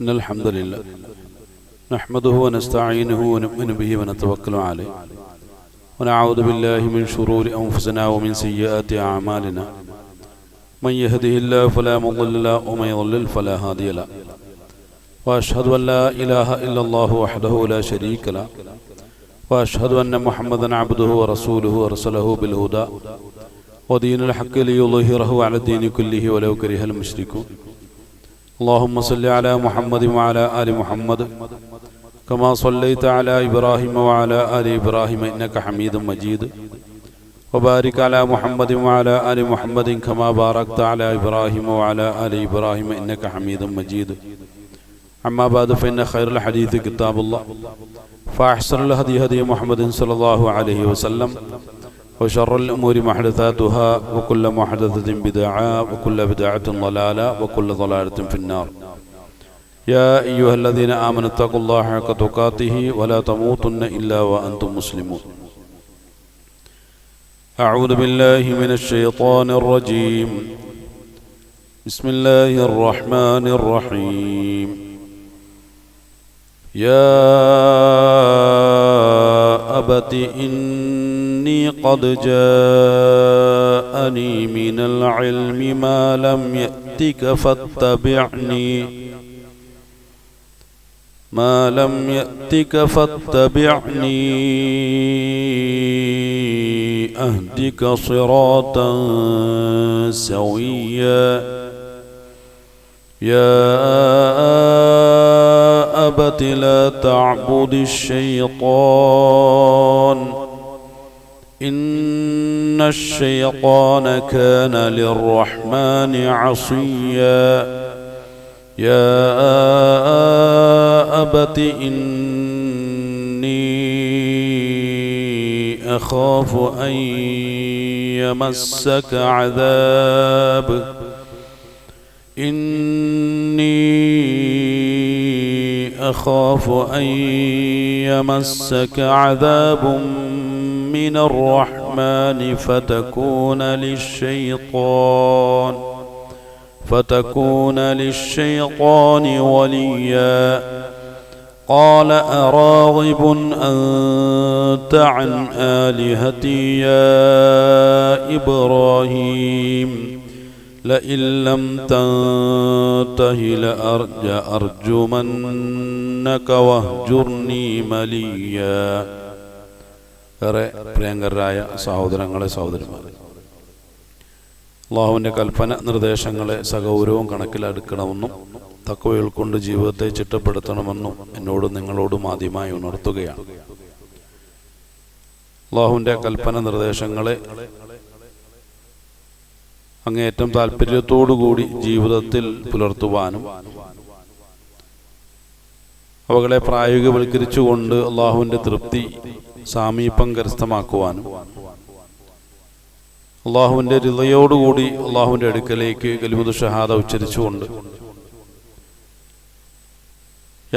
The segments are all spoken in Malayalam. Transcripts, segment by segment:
إن الحمد لله نحمده ونستعينه ونؤمن به ونتوكل عليه ونعوذ بالله من شرور أنفسنا ومن سيئات أعمالنا من يهده الله فلا مضل له ومن يضلل فلا هادي له وأشهد أن لا إله إلا الله وحده لا شريك له وأشهد أن محمدا عبده ورسوله أرسله بالهدى ودين الحق ليظهره على الدين كله ولو كره المشركون اللهم صل على محمد وعلى آل محمد كما صليت على إبراهيم وعلى آل إبراهيم إنك حميد مجيد وبارك على محمد وعلى آل محمد كما باركت على إبراهيم وعلى آل إبراهيم إنك حميد مجيد أما بعد فإن خير الحديث كتاب الله فأحسن الهدي هدي محمد صلى الله عليه وسلم وشر الأمور محدثاتها وكل محدثة بدعة وكل بدعة ضلالة وكل ضلالة في النار يا أيها الذين آمنوا اتقوا الله حق تقاته ولا تموتن إلا وأنتم مسلمون أعوذ بالله من الشيطان الرجيم بسم الله الرحمن الرحيم يا أبت إني قد جاءني من العلم ما لم يأتك فاتبعني أهدك صراطا سويا يا أبت لا تعبد الشيطان إن الشيطان كان للرحمن عصيا يا أبت إني أخاف أن يمسك عذاب من الرحمن فتكون للشيطان وليا قال أراغب أنت عن آلهتي يا إبراهيم لئن لم تنته لأرجمنك واهجرني مليا. ഏറെ പ്രിയങ്കരായ സഹോദരങ്ങളെ സഹോദരിമാരെ, അള്ളാഹുവിൻ്റെ കൽപ്പന നിർദ്ദേശങ്ങളെ സഗൗരവം കണക്കിലെടുക്കണമെന്നും തഖ്വ കൊണ്ട് ജീവിതത്തെ ചിട്ടപ്പെടുത്തണമെന്നും എന്നോടും നിങ്ങളോടും ആദ്യമായി ഉണർത്തുകയാണ്. അള്ളാഹുവിൻ്റെ കൽപ്പന നിർദ്ദേശങ്ങളെ അങ്ങേയറ്റം താല്പര്യത്തോടുകൂടി ജീവിതത്തിൽ പുലർത്തുവാനും അവകളെ പ്രായോഗികവൽക്കരിച്ചുകൊണ്ട് അള്ളാഹുവിൻ്റെ തൃപ്തി സാമീപ്യം കരസ്ഥമാക്കുവാനും അള്ളാഹുവിൻ്റെ റിളയോടുകൂടി അള്ളാഹുവിൻ്റെ അടുക്കലേക്ക് കലിമത്ത് ഷഹാദ ഉച്ചരിച്ചുകൊണ്ട്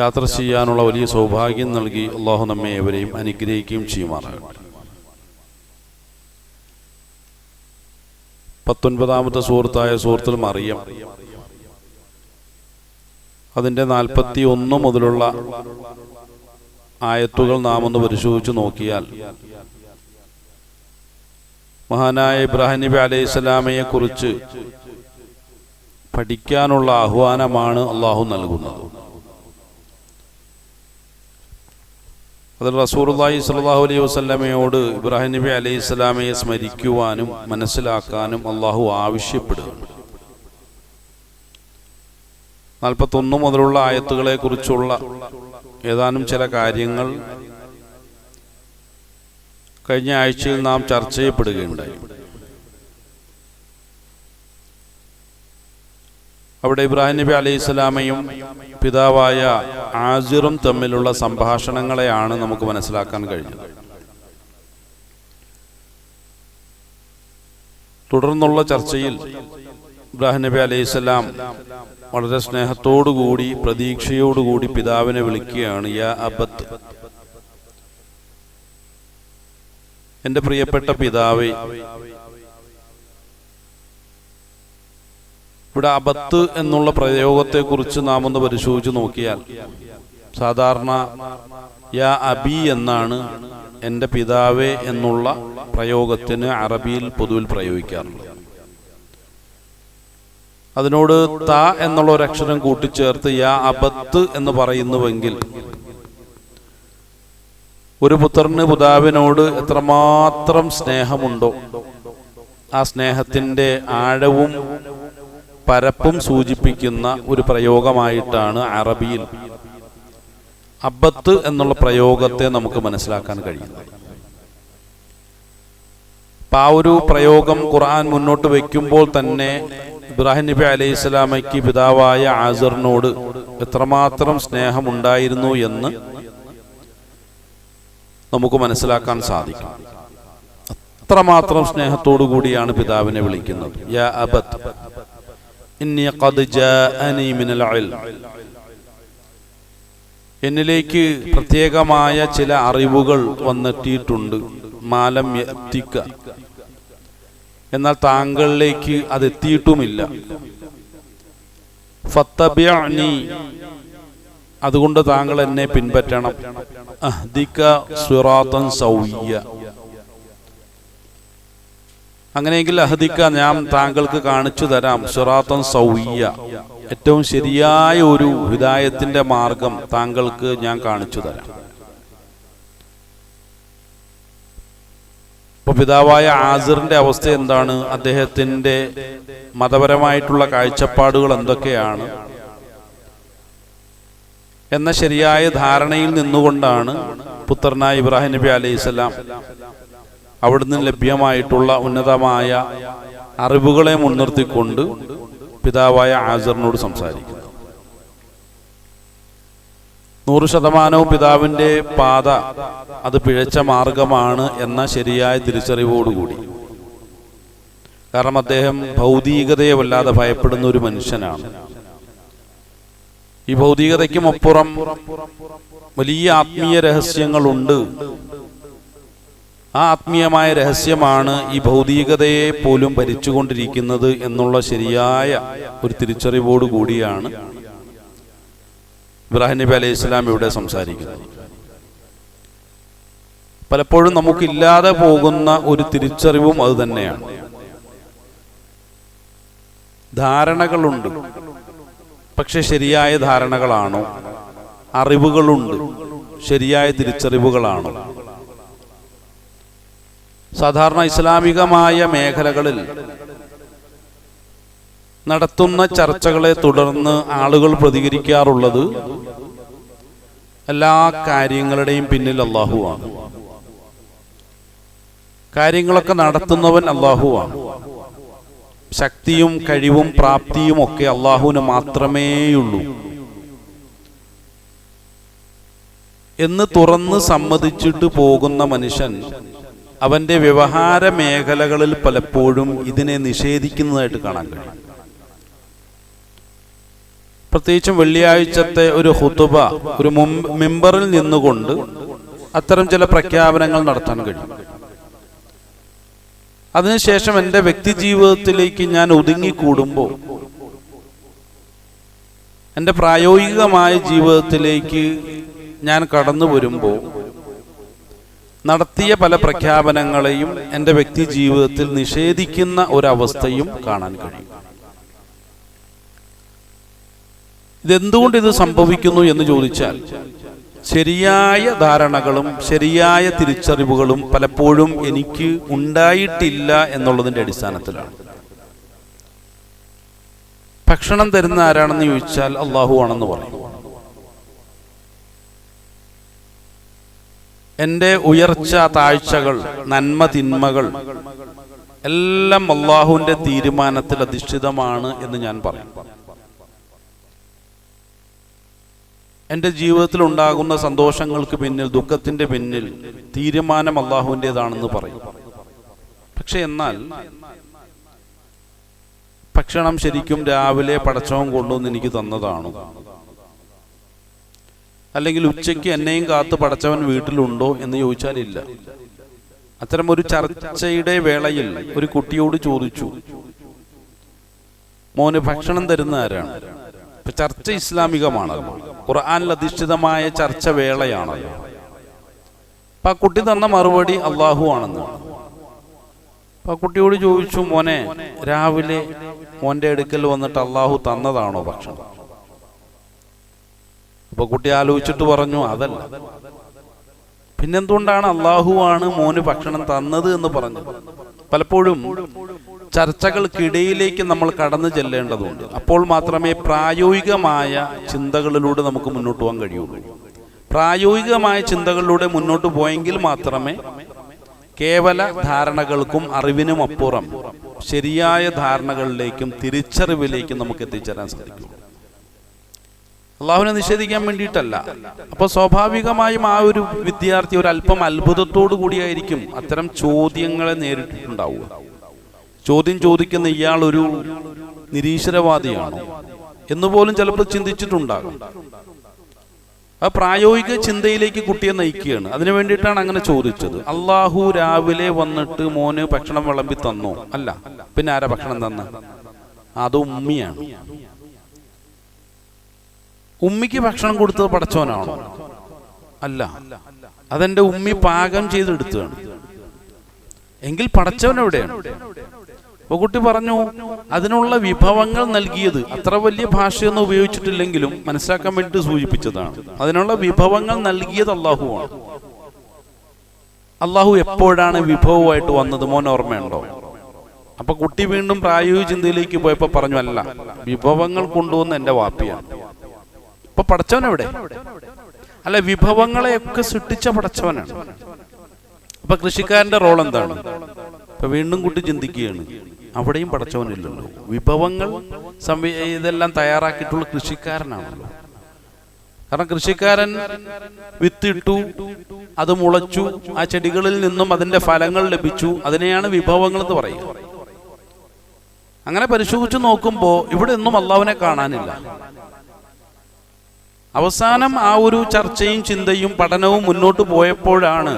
യാത്ര ചെയ്യാനുള്ള വലിയ സൗഭാഗ്യം നൽകി അള്ളാഹു നമ്മെ ഏവരെയും അനുഗ്രഹിക്കുകയും ചെയ്യുമാറാകട്ടെ. 19ാമത്തെ സൂറത്തായ സൂറത്തുൽ മറിയം, അതിൻ്റെ 41 മുതലുള്ള ആയത്തുകൾ നാം ഒന്ന് പരിശോധിച്ച് നോക്കിയാൽ മഹാനായ ഇബ്രാഹിം നബി അലൈഹിസ്സലാമയെ കുറിച്ച് പഠിക്കാനുള്ള ആഹ്വാനമാണ് അള്ളാഹു നൽകുന്നത്. അതിൽ റസൂലുള്ളാഹി സ്വല്ലല്ലാഹു അലൈഹി വസല്ലമയോട് ഇബ്രാഹിം നബി അലൈഹിസ്സലാമയെ സ്മരിക്കുവാനും മനസ്സിലാക്കാനും അള്ളാഹു ആവശ്യപ്പെടുകയാണ്. 41 മുതലുള്ള ആയത്തുകളെ കുറിച്ചുള്ള ഏതാനും ചില കാര്യങ്ങൾ കഴിഞ്ഞ ആഴ്ചയിൽ നാം ചർച്ച ചെയ്യപ്പെടുകയുണ്ടായി. അവിടെ ഇബ്രാഹിം നബി അലൈഹിസ്സലാമയും പിതാവായ ആസിറും തമ്മിലുള്ള സംഭാഷണങ്ങളെയാണ് നമുക്ക് മനസ്സിലാക്കാൻ കഴിഞ്ഞത്. തുടർന്നുള്ള ചർച്ചയിൽ ഇബ്രാഹിം നബി അലൈഹിസ്സലാം വളരെ സ്നേഹത്തോടുകൂടി പ്രതീക്ഷയോടുകൂടി പിതാവിനെ വിളിക്കുകയാണ്, യാ അബത്ത്, എൻ്റെ പ്രിയപ്പെട്ട പിതാവേ. ഇവിടെ അബത്ത് എന്നുള്ള പ്രയോഗത്തെക്കുറിച്ച് നാം ഒന്ന് പരിശോധിച്ച് നോക്കിയാൽ സാധാരണ യാ അബി എന്നാണ് എൻ്റെ പിതാവേ എന്നുള്ള പ്രയോഗത്തിന് അറബിയിൽ പൊതുവിൽ പ്രയോഗിക്കാറുള്ളത്. അതിനോട് ത എന്നുള്ള ഒരു അക്ഷരം കൂട്ടിച്ചേർത്ത് യാ അബത്ത് എന്ന് പറയുന്നുവെങ്കിൽ ഒരു പുത്രന് പിതാവിനോട് എത്രമാത്രം സ്നേഹമുണ്ടോ ആ സ്നേഹത്തിൻ്റെ ആഴവും പരപ്പും സൂചിപ്പിക്കുന്ന ഒരു പ്രയോഗമായിട്ടാണ് അറബിയിൽ അബത്ത് എന്നുള്ള പ്രയോഗത്തെ നമുക്ക് മനസ്സിലാക്കാൻ കഴിയുന്നത്. അപ്പം ആ ഒരു പ്രയോഗം ഖുർആൻ മുന്നോട്ട് വയ്ക്കുമ്പോൾ തന്നെ ഇബ്രാഹിം നബി അലൈഹി സ്വലാമയ്ക്ക് പിതാവായ ആസറിനോട് എത്രമാത്രം സ്നേഹമുണ്ടായിരുന്നു എന്ന് നമുക്ക് മനസ്സിലാക്കാൻ സാധിക്കും. അത്രമാത്രം സ്നേഹത്തോടു കൂടിയാണ് പിതാവിനെ വിളിക്കുന്നത്. യാ അബത്ത് ഇന്നി ഖദ് ജാഅനി മിനൽ ഇൽം, എന്നിലേക്ക് പ്രത്യേകമായ ചില അറിവുകൾ വന്നെത്തിയിട്ടുണ്ട്. മാലം യഅ്തിക, എന്നാൽ താങ്കളിലേക്ക് അതെത്തിയിട്ടുമില്ല. ഫത്തബിഅനി, അതുകൊണ്ട് താങ്കൾ എന്നെ പിൻപറ്റണം. അഹ്ദിക സിറാത്തൻ സൗയ്യ, അങ്ങനെയെങ്കിൽ അഹ്ദിക, ഞാൻ താങ്കൾക്ക് കാണിച്ചു തരാം. സിറാത്തൻ സൗയ്യ, ഏറ്റവും ശരിയായ ഒരു ഹിദായത്തിന്റെ മാർഗം താങ്കൾക്ക് ഞാൻ കാണിച്ചു തരാം. ഇപ്പൊ പിതാവായ ആസിറിന്റെ അവസ്ഥ എന്താണ്? അദ്ദേഹത്തിന്റെ മതപരമായിട്ടുള്ള കാഴ്ചപ്പാടുകൾ എന്തൊക്കെയാണ് എന്ന ശരിയായ ധാരണയിൽ നിന്നുകൊണ്ടാണ് പുത്രനായ ഇബ്രാഹിം നബി അലൈഹിസ്സലാം അവിടുന്ന് ലഭ്യമായിട്ടുള്ള ഉന്നതമായ അറിവുകളെ മുൻനിർത്തിക്കൊണ്ട് പിതാവായ ആസിറിനോട് സംസാരിക്കുന്നത്. 100% പിതാവിൻ്റെ പാത അത് പിഴച്ച മാർഗമാണ് എന്ന ശരിയായ തിരിച്ചറിവോടുകൂടി. കാരണം അദ്ദേഹം ഭൗതികതയെ വല്ലാതെ ഭയപ്പെടുന്ന ഒരു മനുഷ്യനാണ്. ഈ ഭൗതികതയ്ക്കും അപ്പുറം വലിയ ആത്മീയ രഹസ്യങ്ങളുണ്ട്. ആ ആത്മീയമായ രഹസ്യമാണ് ഈ ഭൗതികതയെ പോലും ഭരിച്ചുകൊണ്ടിരിക്കുന്നത് എന്നുള്ള ശരിയായ ഒരു തിരിച്ചറിവോടു കൂടിയാണ് ഇബ്രാഹിം നബി അലൈഹി സ്വലാം ഇവിടെ സംസാരിക്കുന്നത്. പലപ്പോഴും നമുക്കില്ലാതെ പോകുന്ന ഒരു തിരിച്ചറിവും അത് തന്നെയാണ്. ധാരണകളുണ്ട്, പക്ഷെ ശരിയായ ധാരണകളാണോ? അറിവുകളുണ്ട്, ശരിയായ തിരിച്ചറിവുകളാണോ? സാധാരണ ഇസ്ലാമികമായ മേഖലകളിൽ നടത്തുന്ന ചർച്ചകളെ തുടർന്ന് ആളുകൾ പ്രതികരിക്കാറുള്ളത് എല്ലാ കാര്യങ്ങളുടെയും പിന്നിൽ അല്ലാഹുവാണ്, കാര്യങ്ങളൊക്കെ നടത്തുന്നവൻ അല്ലാഹുവാണ്, ശക്തിയും കഴിവും പ്രാപ്തിയും ഒക്കെ അല്ലാഹുവിന് മാത്രമേയുള്ളൂ എന്ന് തുറന്ന് സമ്മതിച്ചിട്ട് പോകുന്ന മനുഷ്യൻ അവന്റെ വ്യവഹാര മേഖലകളിൽ പലപ്പോഴും ഇതിനെ നിഷേധിക്കുന്നതായിട്ട് കാണാൻ കഴിയും. പ്രത്യേകിച്ചും വെള്ളിയാഴ്ചത്തെ ഒരു ഖുതുബ, ഒരു മിമ്പറിൽ നിന്നുകൊണ്ട് അത്തരം ചില പ്രഖ്യാപനങ്ങൾ നടത്താൻ കഴിയും. അതിനുശേഷം എൻ്റെ വ്യക്തി ജീവിതത്തിലേക്ക് ഞാൻ ഒതുങ്ങിക്കൂടുമ്പോൾ, എൻ്റെ പ്രായോഗികമായ ജീവിതത്തിലേക്ക് ഞാൻ കടന്നു വരുമ്പോൾ നടത്തിയ പല പ്രഖ്യാപനങ്ങളെയും എൻ്റെ വ്യക്തി ജീവിതത്തിൽ നിഷേധിക്കുന്ന ഒരവസ്ഥയും കാണാൻ കഴിയും. ഇതെന്തുകൊണ്ട് ഇത് സംഭവിക്കുന്നു എന്ന് ചോദിച്ചാൽ, ശരിയായ ധാരണകളും ശരിയായ തിരിച്ചറിവുകളും പലപ്പോഴും എനിക്ക് ഉണ്ടായിട്ടില്ല എന്നുള്ളതിൻ്റെ അടിസ്ഥാനത്തിലാണ്. ഭക്ഷണം തരുന്ന ആരാണെന്ന് ചോദിച്ചാൽ അല്ലാഹു ആണെന്ന് പറയും. എൻ്റെ ഉയർച്ച താഴ്ചകൾ, നന്മ തിന്മകൾ എല്ലാം അല്ലാഹുവിൻ്റെ തീരുമാനത്തിൽ അധിഷ്ഠിതമാണ് എന്ന് ഞാൻ പറയും. എൻ്റെ ജീവിതത്തിൽ ഉണ്ടാകുന്ന സന്തോഷങ്ങൾക്ക് പിന്നിൽ, ദുഃഖത്തിൻ്റെ പിന്നിൽ തീരുമാനം അല്ലാഹുവിൻ്റെതാണെന്ന് പറയും. പക്ഷെ എന്നാൽ ഭക്ഷണം ശരിക്കും രാവിലെ പടച്ചവൻ കൊണ്ടുവന്ന് എനിക്ക് തന്നതാണോ? അല്ലെങ്കിൽ ഉച്ചയ്ക്ക് എന്നെയും കാത്ത് പടച്ചവൻ വീട്ടിലുണ്ടോ എന്ന് ചോദിച്ചാലില്ല. അത്തരം ഒരു ചർച്ചയുടെ വേളയിൽ ഒരു കുട്ടിയോട് ചോദിച്ചു, മോന് ഭക്ഷണം തരുന്ന ആരാണ്? ഇപ്പൊ ചർച്ച ഇസ്ലാമികമാണല്ലോ, ഖുർആനിൽ അധിഷ്ഠിതമായ ചർച്ച വേളയാണല്ലോ. അപ്പൊ ആ കുട്ടി തന്ന മറുപടി അള്ളാഹു ആണെന്നാണ്. അപ്പൊ ആ കുട്ടിയോട് ചോദിച്ചു, മോനെ രാവിലെ മോന്റെ അടുക്കൽ വന്നിട്ട് അള്ളാഹു തന്നതാണോ ഭക്ഷണം? അപ്പൊ കുട്ടി ആലോചിച്ചിട്ട് പറഞ്ഞു, അതല്ല. പിന്നെന്തുകൊണ്ടാണ് അള്ളാഹു ആണ് മോന് ഭക്ഷണം തന്നത് എന്ന് പറഞ്ഞു? പലപ്പോഴും ചർച്ചകൾക്കിടയിലേക്ക് നമ്മൾ കടന്നു ചെല്ലേണ്ടതുണ്ട്. അപ്പോൾ മാത്രമേ പ്രായോഗികമായ ചിന്തകളിലൂടെ നമുക്ക് മുന്നോട്ട് പോകാൻ കഴിയുള്ളൂ. പ്രായോഗികമായ ചിന്തകളിലൂടെ മുന്നോട്ട് പോയെങ്കിൽ മാത്രമേ കേവല ധാരണകൾക്കും അറിവിനും അപ്പുറം ശരിയായ ധാരണകളിലേക്കും തിരിച്ചറിവിലേക്കും നമുക്ക് എത്തിച്ചേരാൻ സാധിക്കും. അള്ളാഹുവിനെ നിഷേധിക്കാൻ വേണ്ടിയിട്ടല്ല. അപ്പൊ സ്വാഭാവികമായും ആ ഒരു വിദ്യാർത്ഥി ഒരു അല്പം അത്ഭുതത്തോടു കൂടിയായിരിക്കും അത്തരം ചോദ്യങ്ങളെ നേരിട്ടിട്ടുണ്ടാവുക. ചോദ്യം ചോദിക്കുന്ന ഇയാൾ ഒരു നിരീശ്വരവാദിയാണോ എന്നുപോലും ചിലപ്പോൾ ചിന്തിച്ചിട്ടുണ്ടാകും. ആ പ്രായോഗിക ചിന്തയിലേക്ക് കുട്ടിയെ നയിക്കുകയാണ്. അതിനു വേണ്ടിയിട്ടാണ് അങ്ങനെ ചോദിച്ചത്. അള്ളാഹു രാവിലെ വന്നിട്ട് മോന് ഭക്ഷണം വിളമ്പി തന്നോ? അല്ല. പിന്നെ ആരാ ഭക്ഷണം തന്ന? അത് ഉമ്മിയാണ്. ഉമ്മിക്ക് ഭക്ഷണം കൊടുത്തത് പടച്ചവനാണോ? അല്ല, അതെന്റെ ഉമ്മി പാകം ചെയ്തെടുത്തതാണ്. എങ്കിൽ പടച്ചവൻ എവിടെയാണ്? അപ്പൊ കുട്ടി പറഞ്ഞു, അതിനുള്ള വിഭവങ്ങൾ നൽകിയത്, അത്ര വലിയ ഭാഷയൊന്നും ഉപയോഗിച്ചിട്ടില്ലെങ്കിലും മനസ്സിലാക്കാൻ വേണ്ടി സൂചിപ്പിച്ചതാണ്. അതിനുള്ള വിഭവങ്ങൾ നൽകിയത് അള്ളാഹുവാണ്. അള്ളാഹു എപ്പോഴാണ് വിഭവമായിട്ട് വന്നത്? മോൻ ഓർമ്മയുണ്ടോ? അപ്പൊ കുട്ടി വീണ്ടും പ്രായോഗിക ചിന്തയിലേക്ക് പോയപ്പോ പറഞ്ഞു, അല്ല, വിഭവങ്ങൾ കൊണ്ടുവന്ന് എന്റെ വാപ്പിയാണ്. അപ്പൊ പടച്ചവൻ എവിടെ? അല്ല, വിഭവങ്ങളെയൊക്കെ സൃഷ്ടിച്ച പടച്ചവനാണ്. അപ്പൊ കൃഷിക്കാരന്റെ റോൾ എന്താണ്? അപ്പൊ വീണ്ടും കുട്ടി ചിന്തിക്കുകയാണ്, അവിടെയും പടച്ചവനില്ലല്ലോ. വിഭവങ്ങൾ ഇതെല്ലാം തയ്യാറാക്കിയിട്ടുള്ള കൃഷിക്കാരനാണല്ലോ. കാരണം കൃഷിക്കാരൻ വിത്തിട്ടു, അത് മുളച്ചു, ആ ചെടികളിൽ നിന്നും അതിന്റെ ഫലങ്ങൾ ലഭിച്ചു. അതിനെയാണ് വിഭവങ്ങൾ എന്ന് പറയുക. അങ്ങനെ പരിശോധിച്ചു നോക്കുമ്പോ ഇവിടെ ഒന്നും അള്ളാഹുവിനെ കാണാനില്ല. അവസാനം ആ ഒരു ചർച്ചയും ചിന്തയും പഠനവും മുന്നോട്ട് പോയപ്പോഴാണ്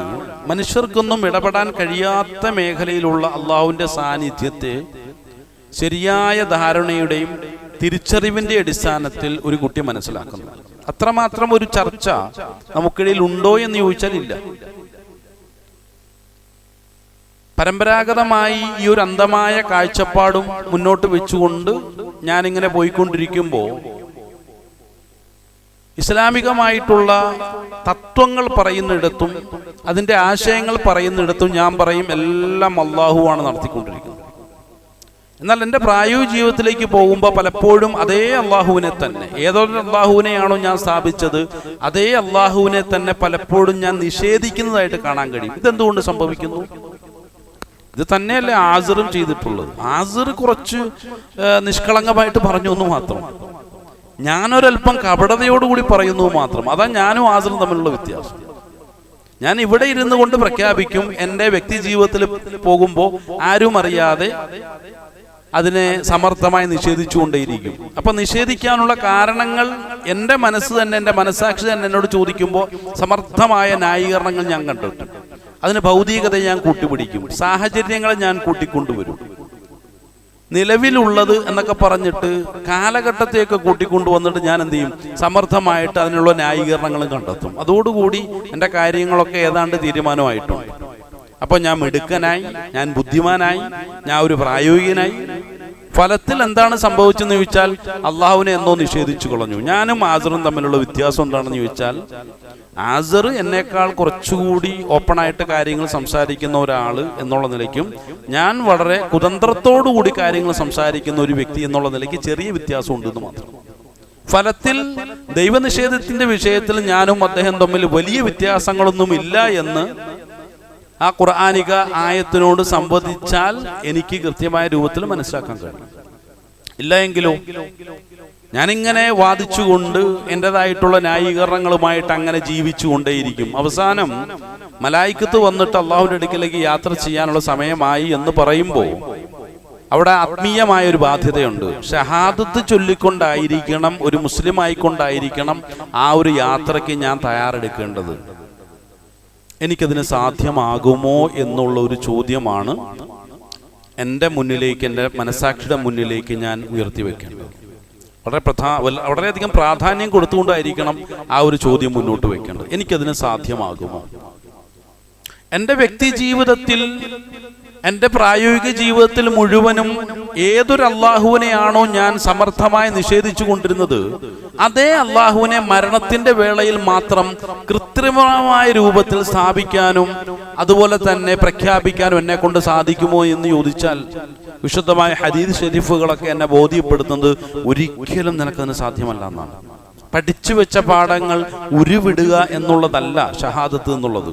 മനുഷ്യർക്കൊന്നും ഇടപെടാൻ കഴിയാത്ത മേഖലയിലുള്ള അള്ളാഹുവിന്റെ സാന്നിധ്യത്തെ ശരിയായ ധാരണയുടെയും തിരിച്ചറിവിന്റെ അടിസ്ഥാനത്തിൽ ഒരു കുട്ടി മനസ്സിലാക്കുന്നത്. അത്രമാത്രം ഒരു ചർച്ച നമുക്കിടയിൽ ഉണ്ടോ എന്ന് ചോദിച്ചാൽ ഇല്ല. പരമ്പരാഗതമായി ഈ ഒരു അന്ധമായ കാഴ്ചപ്പാടും മുന്നോട്ട് വെച്ചുകൊണ്ട് ഞാനിങ്ങനെ പോയിക്കൊണ്ടിരിക്കുമ്പോൾ ഇസ്ലാമികമായിട്ടുള്ള തത്വങ്ങൾ പറയുന്നിടത്തും അതിൻ്റെ ആശയങ്ങൾ പറയുന്നിടത്തും ഞാൻ പറയും എല്ലാം അള്ളാഹുവാണ് നടത്തിക്കൊണ്ടിരിക്കുന്നത്. എന്നാൽ എൻ്റെ പ്രായോഗിക ജീവിതത്തിലേക്ക് പോകുമ്പോൾ പലപ്പോഴും അതേ അള്ളാഹുവിനെ തന്നെ, ഏതൊരു അള്ളാഹുവിനെയാണോ ഞാൻ സ്ഥാപിച്ചത് അതേ അള്ളാഹുവിനെ തന്നെ പലപ്പോഴും ഞാൻ നിഷേധിക്കുന്നതായിട്ട് കാണാൻ കഴിയും. ഇതെന്തുകൊണ്ട് സംഭവിക്കുന്നു? ഇത് തന്നെയല്ലേ ആസിറും ചെയ്തിട്ടുള്ളത്. ആസിർ കുറച്ച് നിഷ്കളങ്കമായിട്ട് പറഞ്ഞു എന്ന് മാത്രം, ഞാനൊരൽപ്പം കപടതയോടുകൂടി പറയുന്നു മാത്രം. അതാ ഞാനും ആസിറും തമ്മിലുള്ള വ്യത്യാസം. ഞാൻ ഇവിടെ ഇരുന്നു കൊണ്ട് പ്രഖ്യാപിക്കും, എൻ്റെ വ്യക്തി ജീവിതത്തിൽ പോകുമ്പോൾ ആരും അറിയാതെ അതിനെ സമർത്ഥമായി നിഷേധിച്ചുകൊണ്ടേയിരിക്കും. അപ്പൊ നിഷേധിക്കാനുള്ള കാരണങ്ങൾ എൻ്റെ മനസ്സ് തന്നെ, എൻ്റെ മനസ്സാക്ഷി തന്നെ എന്നോട് ചോദിക്കുമ്പോൾ സമർത്ഥമായ ന്യായീകരണങ്ങൾ ഞാൻ കണ്ടെത്തും. അതിന് ഭൗതികതയെ ഞാൻ കൂട്ടിപ്പിടിക്കും, സാഹചര്യങ്ങളെ ഞാൻ കൂട്ടിക്കൊണ്ടുവരും. നിലവിലുള്ളത് എന്നൊക്കെ പറഞ്ഞിട്ട് കാലഘട്ടത്തെയൊക്കെ കൂട്ടിക്കൊണ്ടുവന്നിട്ട് ഞാൻ എന്ത് ചെയ്യും? സമർത്ഥമായിട്ട് അതിനുള്ള ന്യായീകരണങ്ങളും കണ്ടെത്തും. അതോടുകൂടി എൻ്റെ കാര്യങ്ങളൊക്കെ ഏതാണ്ട് തീരുമാനമായിട്ടുണ്ട്. അപ്പൊ ഞാൻ മിടുക്കനായി, ഞാൻ ബുദ്ധിമാനായി, ഞാൻ ഒരു പ്രായോഗികനായി. ഫലത്തിൽ എന്താണ് സംഭവിച്ചെന്ന് ചോദിച്ചാൽ അള്ളാഹുവിനെ എന്നോ നിഷേധിച്ചു കളഞ്ഞു. ഞാനും ആസിറും തമ്മിലുള്ള വ്യത്യാസം എന്താണെന്ന് ചോദിച്ചാൽ, ആസിർ എന്നേക്കാൾ കുറച്ചുകൂടി ഓപ്പണായിട്ട് കാര്യങ്ങൾ സംസാരിക്കുന്ന ഒരാൾ എന്നുള്ള നിലയ്ക്കും ഞാൻ വളരെ കുതന്ത്രത്തോടു കൂടി കാര്യങ്ങൾ സംസാരിക്കുന്ന ഒരു വ്യക്തി എന്നുള്ള നിലയ്ക്ക് ചെറിയ വ്യത്യാസം ഉണ്ടെന്ന് മാത്രം. ഫലത്തിൽ ദൈവനിഷേധത്തിന്റെ വിഷയത്തിൽ ഞാനും അദ്ദേഹം തമ്മിൽ വലിയ വ്യത്യാസങ്ങളൊന്നും ഇല്ല എന്ന് ആ ഖുർആനിക ആയത്തിനോട് സംവദിച്ചാൽ എനിക്ക് കൃത്യമായ രൂപത്തിൽ മനസ്സിലാക്കാൻ കഴിയും. ഇല്ല എങ്കിലോ ഞാനിങ്ങനെ വാദിച്ചുകൊണ്ട് എൻ്റെതായിട്ടുള്ള ന്യായീകരണങ്ങളുമായിട്ട് അങ്ങനെ ജീവിച്ചു കൊണ്ടേയിരിക്കും. അവസാനം മലായിക്കത്ത് വന്നിട്ട് അള്ളാഹുവിന്റെ അടുക്കലേക്ക് യാത്ര ചെയ്യാനുള്ള സമയമായി എന്ന് പറയുമ്പോൾ അവിടെ ആത്മീയമായ ഒരു ബാധ്യതയുണ്ട്. ഷഹാദത്ത് ചൊല്ലിക്കൊണ്ടായിരിക്കണം, ഒരു മുസ്ലിം ആയിക്കൊണ്ടായിരിക്കണം ആ ഒരു യാത്രയ്ക്ക് ഞാൻ തയ്യാറെടുക്കേണ്ടത്. എനിക്കതിന് സാധ്യമാകുമോ എന്നുള്ള ഒരു ചോദ്യമാണ് എൻ്റെ മുന്നിലേക്ക്, എൻ്റെ മനസാക്ഷിയുടെ മുന്നിലേക്ക് ഞാൻ ഉയർത്തി വെക്കേണ്ടത്. വളരെയധികം പ്രാധാന്യം കൊടുത്തുകൊണ്ടായിരിക്കണം ആ ഒരു ചോദ്യം മുന്നോട്ട് വെക്കേണ്ടത്. എനിക്കതിന് സാധ്യമാകുമോ? എൻ്റെ വ്യക്തി ജീവിതത്തിൽ, എൻ്റെ പ്രായോഗിക ജീവിതത്തിൽ മുഴുവനും ഏതൊരു അള്ളാഹുവിനെയാണോ ഞാൻ സമർത്ഥമായി നിഷേധിച്ചു കൊണ്ടിരുന്നത്, അതേ അള്ളാഹുവിനെ മരണത്തിന്റെ വേളയിൽ മാത്രം കൃത്രിമമായ രൂപത്തിൽ സ്ഥാപിക്കാനും അതുപോലെ തന്നെ പ്രഖ്യാപിക്കാനും എന്നെ കൊണ്ട് സാധിക്കുമോ എന്ന് ചോദിച്ചാൽ, വിശുദ്ധമായ ഹദീസ് ഷരീഫുകളൊക്കെ എന്നെ ബോധ്യപ്പെടുത്തുന്നത് ഒരിക്കലും നിനക്കതിന് സാധ്യമല്ല എന്നാണ്. പഠിച്ചു വെച്ച പാഠങ്ങൾ ഉരുവിടുക എന്നുള്ളതല്ല ഷഹാദത്ത് എന്നുള്ളത്.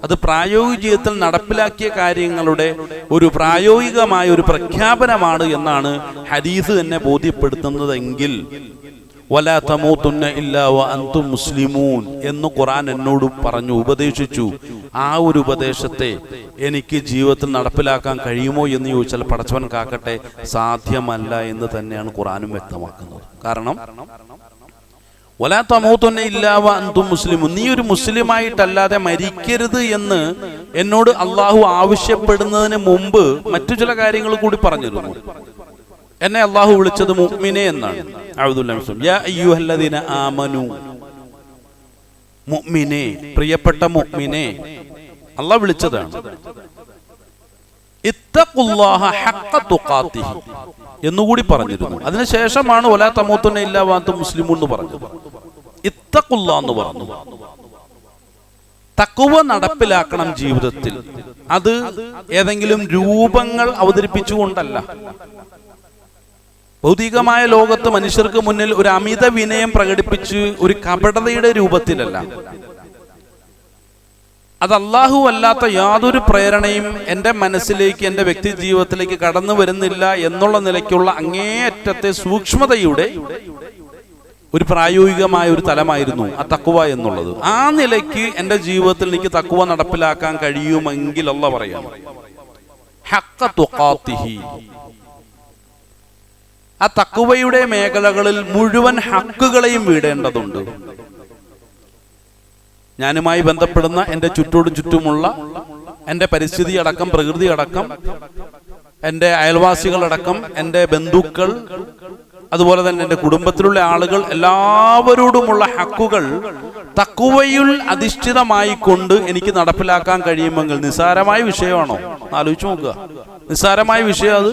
അത് പ്രായോഗിക ജീവിതത്തിൽ നടപ്പിലാക്കിയ കാര്യങ്ങളുടെ ഒരു പ്രായോഗികമായ ഒരു പ്രഖ്യാപനമാണ് എന്നാണ് ഹദീസ് എന്നെ ബോധ്യപ്പെടുത്തുന്നതെങ്കിൽ, വലാ തമൂതുന്ന ഇല്ലാ വഅൻതും മുസ്ലിമൂൻ എന്ന് ഖുർആൻ എന്നോട് പറഞ്ഞു, ഉപദേശിച്ചു. ആ ഒരു ഉപദേശത്തെ എനിക്ക് ജീവിതത്തിൽ നടപ്പിലാക്കാൻ കഴിയുമോ എന്ന് ചോദിച്ചാൽ പടച്ചവൻ കാക്കട്ടെ, സാധ്യമല്ല എന്ന് തന്നെയാണ് ഖുർആനും വ്യക്തമാക്കുന്നത്. കാരണം വലാ തമൂതുന്ന ഇല്ലാ വഅൻതും മുസ്ലിമൂൻ, നീ ഒരു മുസ്ലിമായിട്ടല്ലാതെ മരിക്കരുത് എന്ന് എന്നോട് അള്ളാഹു ആവശ്യപ്പെടുന്നതിന് മുമ്പ് മറ്റു ചില കാര്യങ്ങൾ കൂടി പറഞ്ഞിരുന്നു. എന്നെ അള്ളാഹു വിളിച്ചത് മുഅ്മിനെ എന്നാണ്. യാ അയ്യുഹല്ലദീന ആമനു, മുഅ്മിനെ, പ്രിയപ്പെട്ട മുഅ്മിനെ അള്ളാഹു വിളിച്ചതാണ്. ഇത്തഖുല്ലാഹ ഹഖ്ക തുഖാതിഹി എന്നുകൂടി പറഞ്ഞിരുന്നു. അതിനുശേഷമാണ് വലാ തമൂതുന്ന ഇല്ലാ വഅൻതും മുസ്ലിമൂൻ എന്ന് പറഞ്ഞത്. ഇത്തഖുല്ലാഹ് എന്ന് പറഞ്ഞു. തഖ്വ നടപ്പിലാക്കണം ജീവിതത്തിൽ. അത് ഏതെങ്കിലും രൂപങ്ങൾ അവതരിപ്പിച്ചുകൊണ്ടല്ല. ഭൗതികമായ ലോകത്ത് മനുഷ്യർക്ക് മുന്നിൽ ഒരു അമിത വിനയം പ്രകടിപ്പിച്ച് ഒരു കപടതയുടെ രൂപത്തിലല്ല. അത് അല്ലാഹു അല്ലാത്ത യാതൊരു പ്രേരണയും എൻ്റെ മനസ്സിലേക്ക്, എൻ്റെ വ്യക്തി ജീവിതത്തിലേക്ക് കടന്നു വരുന്നില്ല എന്നുള്ള നിലയ്ക്കുള്ള അങ്ങേയറ്റത്തെ സൂക്ഷ്മതയുടെ ഒരു പ്രായോഗികമായ ഒരു തലമായിരുന്നു ആ തഖ്വ എന്നുള്ളത്. ആ നിലയ്ക്ക് എൻ്റെ ജീവിതത്തിൽ എനിക്ക് തഖ്വ നടപ്പിലാക്കാൻ കഴിയുമെങ്കിൽ അല്ലാഹു പറയാം, ഹഖ്ക തുഖാതിഹി, ആ തഖ്വയുടെ മേഖലകളിൽ മുഴുവൻ ഹക്കുകളെയും വീടേണ്ടതുണ്ട്. ഞാനുമായി ബന്ധപ്പെടുന്ന എൻ്റെ ചുറ്റുമുള്ള എൻ്റെ പരിസ്ഥിതി അടക്കം, പ്രകൃതി അടക്കം, എൻ്റെ അയൽവാസികളടക്കം, എൻ്റെ ബന്ധുക്കൾ, അതുപോലെ തന്നെ എൻ്റെ കുടുംബത്തിലുള്ള ആളുകൾ, എല്ലാവരോടുമുള്ള ഹക്കുകൾ തഖ്വയിൽ അധിഷ്ഠിതമായി കൊണ്ട് എനിക്ക് നടപ്പിലാക്കാൻ കഴിയുമെങ്കിൽ, നിസ്സാരമായ വിഷയമാണോ ആലോചിച്ച് നോക്കുക. നിസ്സാരമായ വിഷയം അത്.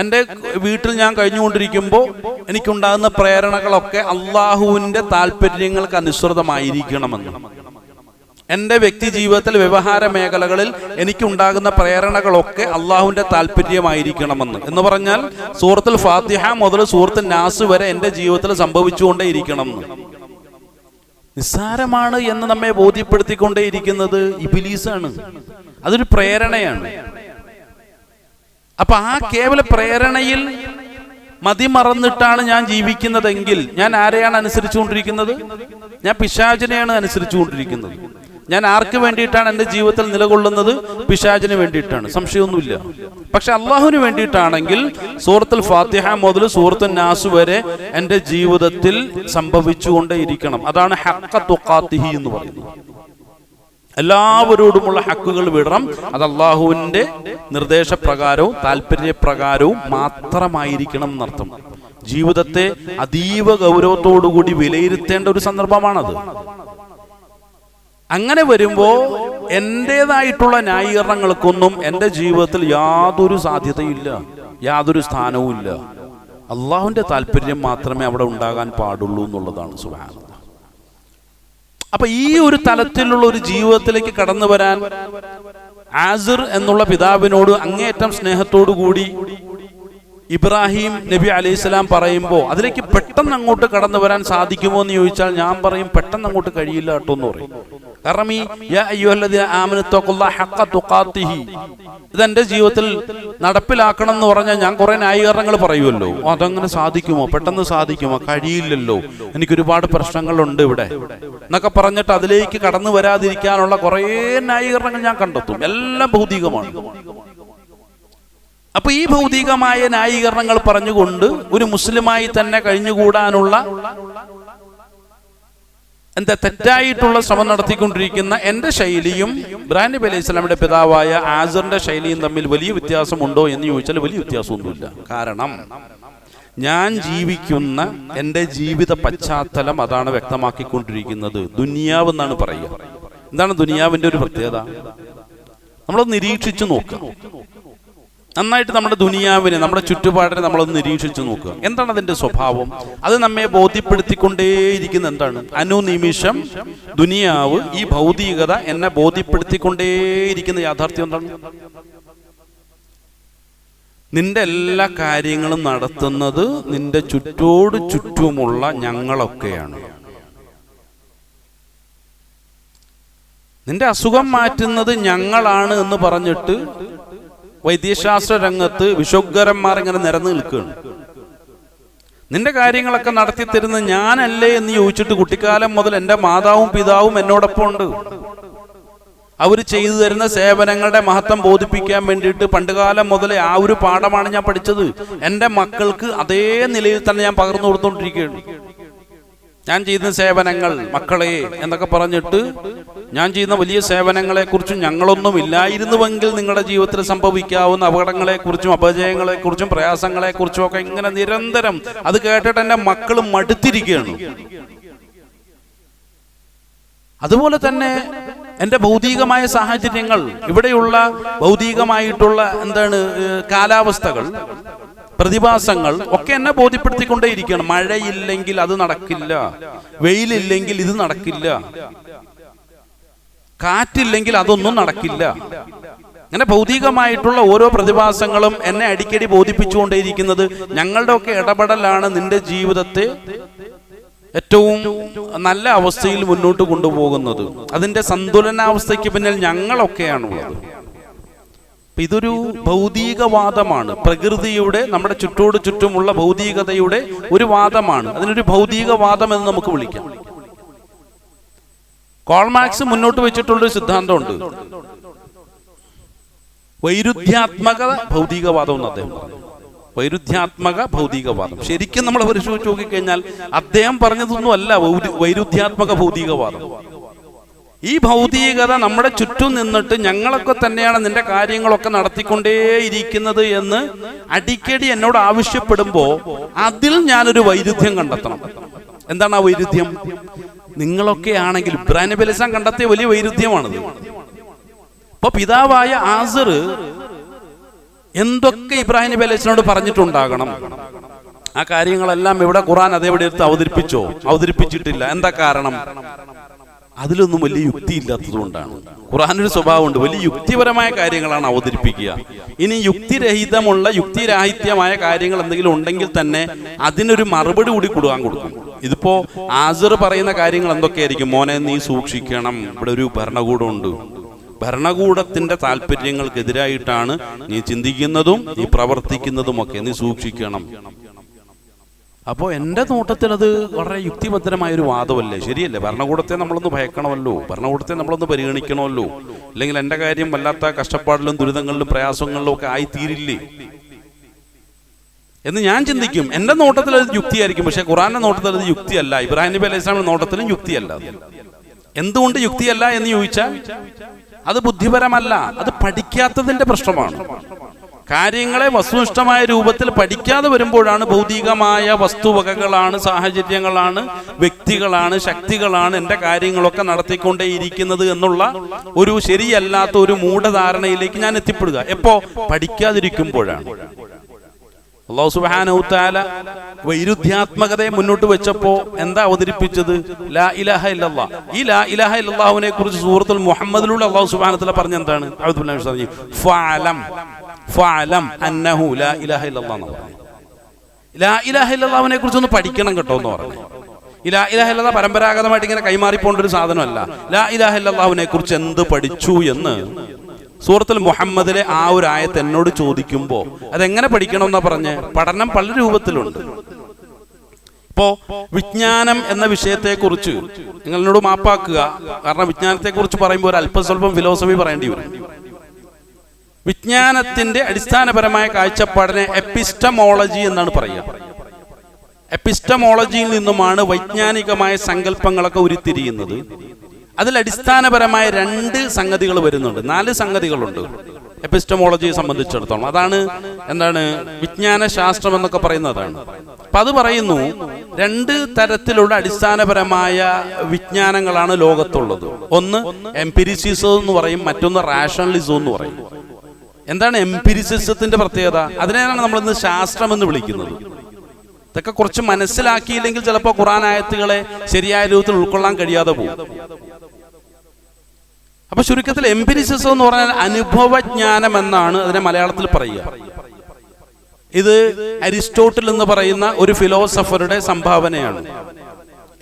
എൻ്റെ വീട്ടിൽ ഞാൻ കഴിഞ്ഞുകൊണ്ടിരിക്കുമ്പോൾ എനിക്കുണ്ടാകുന്ന പ്രേരണകളൊക്കെ അള്ളാഹുവിൻ്റെ താല്പര്യങ്ങൾക്ക് അനുസൃതമായിരിക്കണമെന്ന്. എൻ്റെ വ്യക്തി ജീവിതത്തിൽ വ്യവഹാര മേഖലകളിൽ എനിക്കുണ്ടാകുന്ന പ്രേരണകളൊക്കെ അള്ളാഹുവിൻ്റെ താല്പര്യമായിരിക്കണമെന്ന് എന്ന് പറഞ്ഞാൽ സൂറത്തുൽ ഫാത്തിഹ മുതൽ സൂറത്തുൽ നാസ് വരെ എൻ്റെ ജീവിതത്തിൽ സംഭവിച്ചുകൊണ്ടേ ഇരിക്കണം എന്ന്. നിസ്സാരമാണ് എന്ന് നമ്മെ ബോധ്യപ്പെടുത്തിക്കൊണ്ടേയിരിക്കുന്നത് ഇബ്ലീസാണ്. അതൊരു പ്രേരണയാണ്. അപ്പൊ ആ കേവല പ്രേരണയിൽ മതിമറന്നിട്ടാണ് ഞാൻ ജീവിക്കുന്നതെങ്കിൽ ഞാൻ ആരെയാണ് അനുസരിച്ചുകൊണ്ടിരിക്കുന്നത്? ഞാൻ പിശാചിനെയാണ് അനുസരിച്ചുകൊണ്ടിരിക്കുന്നത്. ഞാൻ ആർക്ക് വേണ്ടിയിട്ടാണ് എൻ്റെ ജീവിതത്തിൽ നിലകൊള്ളുന്നത്? പിശാചിന് വേണ്ടിയിട്ടാണ്, സംശയമൊന്നുമില്ല. പക്ഷെ അള്ളാഹുവിന് വേണ്ടിയിട്ടാണെങ്കിൽ സൂറത്തുൽ ഫാത്തിഹ മുതൽ സൂറത്തുൽ നാസ് വരെ എൻ്റെ ജീവിതത്തിൽ സംഭവിച്ചുകൊണ്ടേയിരിക്കണം. അതാണ് ഹഖ്ക തുഖാതിഹി എന്ന് പറയുന്നത്. എല്ലാവരോടുമുള്ള ഹക്കുകൾ വിടണം. അത് അള്ളാഹുവിന്റെ നിർദ്ദേശപ്രകാരവും താല്പര്യപ്രകാരവും മാത്രമായിരിക്കണം എന്നർത്ഥം. ജീവിതത്തെ അതീവ ഗൗരവത്തോടുകൂടി വിലയിരുത്തേണ്ട ഒരു സന്ദർഭമാണത്. അങ്ങനെ വരുമ്പോ എന്റേതായിട്ടുള്ള ന്യായീകരണങ്ങൾക്കൊന്നും എൻ്റെ ജീവിതത്തിൽ യാതൊരു സാധ്യതയില്ല, യാതൊരു സ്ഥാനവും ഇല്ല. അള്ളാഹുവിന്റെ താല്പര്യം മാത്രമേ അവിടെ ഉണ്ടാകാൻ പാടുള്ളൂ എന്നുള്ളതാണ്. സുബ്ഹാനല്ലാഹ്. അപ്പൊ ഈ ഒരു തലത്തിലുള്ള ഒരു ജീവിതത്തിലേക്ക് കടന്നു വരാൻ ആസിർ എന്നുള്ള പിതാവിനോട് അങ്ങേയറ്റം സ്നേഹത്തോടു കൂടി ഇബ്രാഹിം നബി അലൈഹിസ്സലാം പറയുമ്പോൾ അതിലേക്ക് പെട്ടെന്ന് അങ്ങോട്ട് കടന്നു വരാൻ സാധിക്കുമോ എന്ന് ചോദിച്ചാൽ ഞാൻ പറയും പെട്ടെന്ന് അങ്ങോട്ട് കഴിയില്ല കേട്ടോ എന്ന് പറയും. കാരണം ഈ യാ അയ്യുഹല്ലദീന ആമനൂ തഖുല്ലാഹ ഹഖ്ക തുഖാതിഹി ഇതെന്റെ ജീവിതത്തിൽ നടപ്പിലാക്കണം എന്ന് പറഞ്ഞാൽ ഞാൻ കുറെ ന്യായീകരണങ്ങൾ പറയുമല്ലോ. അതങ്ങനെ സാധിക്കുമോ? പെട്ടെന്ന് സാധിക്കുമോ? കഴിയില്ലല്ലോ, എനിക്കൊരുപാട് പ്രശ്നങ്ങളുണ്ട് ഇവിടെ എന്നൊക്കെ പറഞ്ഞിട്ട് അതിലേക്ക് കടന്നു വരാതിരിക്കാനുള്ള കുറെ ന്യായീകരണങ്ങൾ ഞാൻ കണ്ടെത്തും. എല്ലാം ഭൗതികമാണ്. അപ്പൊ ഈ ഭൗതികമായ ന്യായീകരണങ്ങൾ പറഞ്ഞുകൊണ്ട് ഒരു മുസ്ലിമായി തന്നെ കഴിഞ്ഞുകൂടാനുള്ള തെറ്റായിട്ടുള്ള ശ്രമം നടത്തിക്കൊണ്ടിരിക്കുന്ന എൻ്റെ ശൈലിയും ഇബ്രാഹിം നബി അലൈഹി സ്വലാമിന്റെ പിതാവായ ആസറിന്റെ ശൈലിയും തമ്മിൽ വലിയ വ്യത്യാസമുണ്ടോ എന്ന് ചോദിച്ചാൽ വലിയ വ്യത്യാസമൊന്നുമില്ല. കാരണം ഞാൻ ജീവിക്കുന്ന എൻ്റെ ജീവിത പശ്ചാത്തലം അതാണ് വ്യക്തമാക്കിക്കൊണ്ടിരിക്കുന്നത്. ദുനിയാവ് എന്നാണ് പറയുക. എന്താണ് ദുനിയാവിന്റെ ഒരു പ്രത്യേകത? നമ്മളത് നിരീക്ഷിച്ചു നോക്കുക. നന്നായിട്ട് നമ്മുടെ ദുനിയാവിനെ, നമ്മുടെ ചുറ്റുപാടിനെ നമ്മളൊന്ന് നിരീക്ഷിച്ചു നോക്കുക. എന്താണ് അതിന്റെ സ്വഭാവം? അത് നമ്മെ ബോധ്യപ്പെടുത്തിക്കൊണ്ടേയിരിക്കുന്ന എന്താണ്? അനുനിമിഷം ദുനിയാവ്, ഈ ഭൗതികത എന്നെ ബോധ്യപ്പെടുത്തിക്കൊണ്ടേയിരിക്കുന്ന യാഥാർത്ഥ്യം എന്താണ്? നിന്റെ എല്ലാ കാര്യങ്ങളും നടത്തുന്നത് നിന്റെ ചുറ്റോട് ചുറ്റുമുള്ള ഞങ്ങളൊക്കെയാണ്. നിന്റെ അസുഖം മാറ്റുന്നത് ഞങ്ങളാണ് എന്ന് പറഞ്ഞിട്ട് വൈദ്യശാസ്ത്ര രംഗത്ത് വിശ്വഗ്രന്മാർ ഇങ്ങനെ നിരന്നു നിൽക്കുകയാണ്. നിന്റെ കാര്യങ്ങളൊക്കെ നടത്തി തരുന്നത് ഞാനല്ലേ എന്ന് ചോദിച്ചിട്ട് കുട്ടിക്കാലം മുതൽ എൻ്റെ മാതാവും പിതാവും എന്നോടൊപ്പം ഉണ്ട്. അവർ ചെയ്തു തരുന്ന സേവനങ്ങളുടെ മഹത്വം ബോധിപ്പിക്കാൻ വേണ്ടിയിട്ട് പണ്ടുകാലം മുതലേ ആ ഒരു പാഠമാണ് ഞാൻ പഠിച്ചത്. എൻ്റെ മക്കൾക്ക് അതേ നിലയിൽ തന്നെ ഞാൻ പകർന്നു കൊടുത്തുകൊണ്ടിരിക്കുകയാണ്. ഞാൻ ചെയ്യുന്ന സേവനങ്ങൾ മക്കളെ എന്നൊക്കെ പറഞ്ഞിട്ട് ഞാൻ ചെയ്യുന്ന വലിയ സേവനങ്ങളെക്കുറിച്ചും ഞങ്ങളൊന്നും ഇല്ലായിരുന്നുവെങ്കിൽ നിങ്ങളുടെ ജീവിതത്തിൽ സംഭവിക്കാവുന്ന അപകടങ്ങളെക്കുറിച്ചും അപജയങ്ങളെക്കുറിച്ചും പ്രയാസങ്ങളെക്കുറിച്ചും ഒക്കെ ഇങ്ങനെ നിരന്തരം അത് കേട്ടിട്ട് എൻ്റെ മക്കൾ മടുത്തിരിക്കുകയാണ്. അതുപോലെ തന്നെ എൻ്റെ ഭൗതികമായ സാഹചര്യങ്ങൾ, ഇവിടെയുള്ള ഭൗതികമായിട്ടുള്ള കാലാവസ്ഥകൾ, പ്രതിഭാസങ്ങൾ ഒക്കെ എന്നെ ബോധ്യപ്പെടുത്തിക്കൊണ്ടേയിരിക്കുകയാണ്. മഴയില്ലെങ്കിൽ അത് നടക്കില്ല, വെയിലില്ലെങ്കിൽ ഇത് നടക്കില്ല, കാറ്റില്ലെങ്കിൽ അതൊന്നും നടക്കില്ല. അങ്ങനെ ഭൗതികമായിട്ടുള്ള ഓരോ പ്രതിഭാസങ്ങളും എന്നെ അടിക്കടി ബോധിപ്പിച്ചുകൊണ്ടേയിരിക്കുന്നത് ഞങ്ങളുടെ ഒക്കെ ഇടപെടലാണ് നിന്റെ ജീവിതത്തെ ഏറ്റവും നല്ല അവസ്ഥയിൽ മുന്നോട്ട് കൊണ്ടുപോകുന്നത്. അതിന്റെ സന്തുലനാവസ്ഥയ്ക്ക് പിന്നിൽ ഞങ്ങളൊക്കെയാണുള്ളത്. ഇതൊരു ഭൗതികവാദമാണ്. പ്രകൃതിയുടെ, നമ്മുടെ ചുറ്റോട് ചുറ്റുമുള്ള ഭൗതികതയുടെ ഒരു വാദമാണ്. അതിനൊരു ഭൗതികവാദം എന്ന് നമുക്ക് വിളിക്കാം. കാൾ മാർക്സ് മുന്നോട്ട് വെച്ചിട്ടുള്ളൊരു സിദ്ധാന്തമുണ്ട്, വൈരുദ്ധ്യാത്മക ഭൗതികവാദം എന്ന് അദ്ദേഹം പറഞ്ഞു. വൈരുദ്ധ്യാത്മക ഭൗതികവാദം ശരിക്കും നമ്മൾ പരിശോധിച്ച് നോക്കിക്കഴിഞ്ഞാൽ അദ്ദേഹം പറഞ്ഞതൊന്നും അല്ല വൈരുദ്ധ്യാത്മക ഭൗതികവാദം. ഈ ഭൗതികത നമ്മുടെ ചുറ്റും നിന്നിട്ട് ഞങ്ങളൊക്കെ തന്നെയാണ് നിന്റെ കാര്യങ്ങളൊക്കെ നടത്തിക്കൊണ്ടേയിരിക്കുന്നത് എന്ന് അടിക്കടി എന്നോട് ആവശ്യപ്പെടുമ്പോൾ അതിൽ ഞാനൊരു വൈരുദ്ധ്യം കണ്ടെത്തണം. എന്താണ് ആ വൈരുദ്ധ്യം? നിങ്ങളൊക്കെ ആണെങ്കിൽ ഇബ്രാഹിം നബി അലൈഹി സ്വലാം കണ്ടെത്തിയ വലിയ വൈരുദ്ധ്യമാണത്. അപ്പൊ പിതാവായ ആസർ എന്തൊക്കെ ഇബ്രാഹിം നബി അലൈഹി സ്വലാമിനോട് പറഞ്ഞിട്ടുണ്ടാകണം, ആ കാര്യങ്ങളെല്ലാം ഇവിടെ ഖുർആൻ അതേപടി എടുത്ത് അവതരിപ്പിച്ചോ? അവതരിപ്പിച്ചിട്ടില്ല. എന്താ കാരണം? അതിലൊന്നും വലിയ യുക്തി ഇല്ലാത്തത് കൊണ്ടാണ്. ഖുർആനൊരു സ്വഭാവമുണ്ട്, വലിയ യുക്തിപരമായ കാര്യങ്ങളാണ് അവതരിപ്പിക്കുക. ഇനി യുക്തിരഹിതമുള്ള, യുക്തിരാഹിത്യമായ കാര്യങ്ങൾ എന്തെങ്കിലും ഉണ്ടെങ്കിൽ തന്നെ അതിനൊരു മറുപടി കൂടി കൊടുക്കും. ഇതിപ്പോ ആസർ പറയുന്ന കാര്യങ്ങൾ എന്തൊക്കെയായിരിക്കും? മോനെ നീ സൂക്ഷിക്കണം, ഇവിടെ ഒരു ഭരണകൂടമുണ്ട്, ഭരണകൂടത്തിന്റെ താല്പര്യങ്ങൾക്കെതിരായിട്ടാണ് നീ ചിന്തിക്കുന്നതും നീ പ്രവർത്തിക്കുന്നതും ഒക്കെ, നീ സൂക്ഷിക്കണം. അപ്പോൾ എൻ്റെ നോട്ടത്തിൽ അത് വളരെ യുക്തിഭദ്രമായൊരു വാദമല്ലേ? ശരിയല്ലേ? ഭരണകൂടത്തെ നമ്മളൊന്ന് ഭയക്കണമല്ലോ, ഭരണകൂടത്തെ നമ്മളൊന്ന് പരിഗണിക്കണമല്ലോ, അല്ലെങ്കിൽ എൻ്റെ കാര്യം വല്ലാത്ത കഷ്ടപ്പാടിലും ദുരിതങ്ങളിലും പ്രയാസങ്ങളിലും ഒക്കെ ആയിത്തീരില്ലേ എന്ന് ഞാൻ ചിന്തിക്കും. എൻ്റെ നോട്ടത്തിൽ അത് യുക്തിയായിരിക്കും, പക്ഷെ ഖുർആന്റെ നോട്ടത്തിൽ അത് യുക്തിയല്ല, ഇബ്രാഹിം നബി അലൈഹി സ്വലാമിന്റെ നോട്ടത്തിലും യുക്തിയല്ല. എന്തുകൊണ്ട് യുക്തിയല്ല എന്ന് ചോദിച്ചാൽ അത് ബുദ്ധിപരമല്ല, അത് പഠിക്കാത്തതിന്റെ പ്രശ്നമാണ്. കാര്യങ്ങളെ വസ്തുനിഷ്ഠമായ രൂപത്തിൽ പഠിക്കാതെ വരുമ്പോഴാണ് ഭൗതികമായ വസ്തുവകകളാണ്, സാഹചര്യങ്ങളാണ്, വ്യക്തികളാണ്, ശക്തികളാണ് എൻ്റെ കാര്യങ്ങളൊക്കെ നടത്തിക്കൊണ്ടേയിരിക്കുന്നത് എന്നുള്ള ഒരു ശരിയല്ലാത്ത ഒരു മൂഢധാരണയിലേക്ക് ഞാൻ എത്തിപ്പെടുക. എപ്പോ? പഠിക്കാതിരിക്കുമ്പോഴാണ്. അല്ലാഹു സുബ്ഹാനഹു തആല വൈരുദ്ധ്യാത്മകതയെ മുന്നോട്ട് വെച്ചപ്പോ എന്താ അവതരിപ്പിച്ചത്? ലാ ഇലാഹ ഇല്ലല്ലാഹ്. ഈ ലാ ഇലാഹ ഇല്ലല്ലാഹുവിനെ കുറിച്ച് സൂറത്തുൽ മുഹമ്മദിലൂടെ അല്ലാഹു സുബ്ഹാനഹു തആല പറഞ്ഞ എന്താണ്? അഊദു ബില്ലാഹി മിനശ് ശൈത്വാനിർ റജീം. ഫഅലം അന്നഹു ലാ ഇലാഹ ഇല്ലല്ലാഹ് എന്ന് പറഞ്ഞു. ലാ ഇലാഹ ഇല്ലല്ലാഹുവിനെ കുറിച്ച് ഒന്ന് പഠിക്കണം കേട്ടോ എന്ന് പറഞ്ഞു. ഈ ലാ ഇലാഹ ഇല്ലല്ലാഹ് പരമ്പരാഗതമായിട്ട് ഇങ്ങനെ കൈമാറിപ്പോണ്ട ഒരു സാധനമല്ല. ലാ ഇലാഹ ഇല്ലല്ലാഹുവിനെ കുറിച്ച് എന്ത് പഠിച്ചു എന്ന് സൂറത്തുൽ മുഹമ്മദിലെ ആ ഒരു ആയത്ത് എന്നോട് ചോദിക്കുമ്പോൾ അതെങ്ങനെ പഠിക്കണം എന്നാ പറഞ്ഞ്? പഠനം പല രൂപത്തിലുണ്ട്. ഇപ്പോ വിജ്ഞാനം എന്ന വിഷയത്തെക്കുറിച്ച് നിങ്ങളോട് മാപ്പാക്കുക, കാരണം വിജ്ഞാനത്തെക്കുറിച്ച് പറയുമ്പോൾ ഒരു അല്പം സ്വല്പം ഫിലോസഫി പറയേണ്ടി വരും. വിജ്ഞാനത്തിന്റെ അടിസ്ഥാനപരമായ കാഴ്ചപ്പാടിനെ എപ്പിസ്റ്റമോളജി എന്നാണ് പറയുക. എപ്പിസ്റ്റമോളജിയിൽ നിന്നുമാണ് വൈജ്ഞാനികമായ സങ്കല്പങ്ങളൊക്കെ ഉരുത്തിരിയുന്നത്. അതിൽ അടിസ്ഥാനപരമായ 2 സംഗതികൾ വരുന്നുണ്ട്, 4 സംഗതികളുണ്ട് എപ്പിസ്റ്റമോളജിയെ സംബന്ധിച്ചിടത്തോളം. അതാണ് എന്താണ് വിജ്ഞാന ശാസ്ത്രം എന്നൊക്കെ പറയുന്നതാണ്. അപ്പൊ അത് പറയുന്നു 2 തരത്തിലുള്ള അടിസ്ഥാനപരമായ വിജ്ഞാനങ്ങളാണ് ലോകത്തുള്ളത്. ഒന്ന് എംപിരിസിസം എന്ന് പറയും, മറ്റൊന്ന് റാഷണലിസം എന്ന് പറയും. എന്താണ് എംപിരിസിസത്തിന്റെ പ്രത്യേകത? അതിനെയാണ് നമ്മളിന്ന് ശാസ്ത്രം എന്ന് വിളിക്കുന്നത്. ഇതൊക്കെ കുറച്ച് മനസ്സിലാക്കിയില്ലെങ്കിൽ ചിലപ്പോൾ ഖുർആൻ ആയത്തുകളെ ശരിയായ രൂപത്തിൽ ഉൾക്കൊള്ളാൻ കഴിയാതെ പോകും. അപ്പൊ ചുരുക്കത്തിൽ എംപിരിസിസം എന്ന് പറഞ്ഞാൽ അനുഭവജ്ഞാനം എന്നാണ് അതിനെ മലയാളത്തിൽ പറയുക. ഇത് അരിസ്റ്റോട്ടിൽ എന്ന് പറയുന്ന ഒരു ഫിലോസഫറുടെ സംഭാവനയാണ്.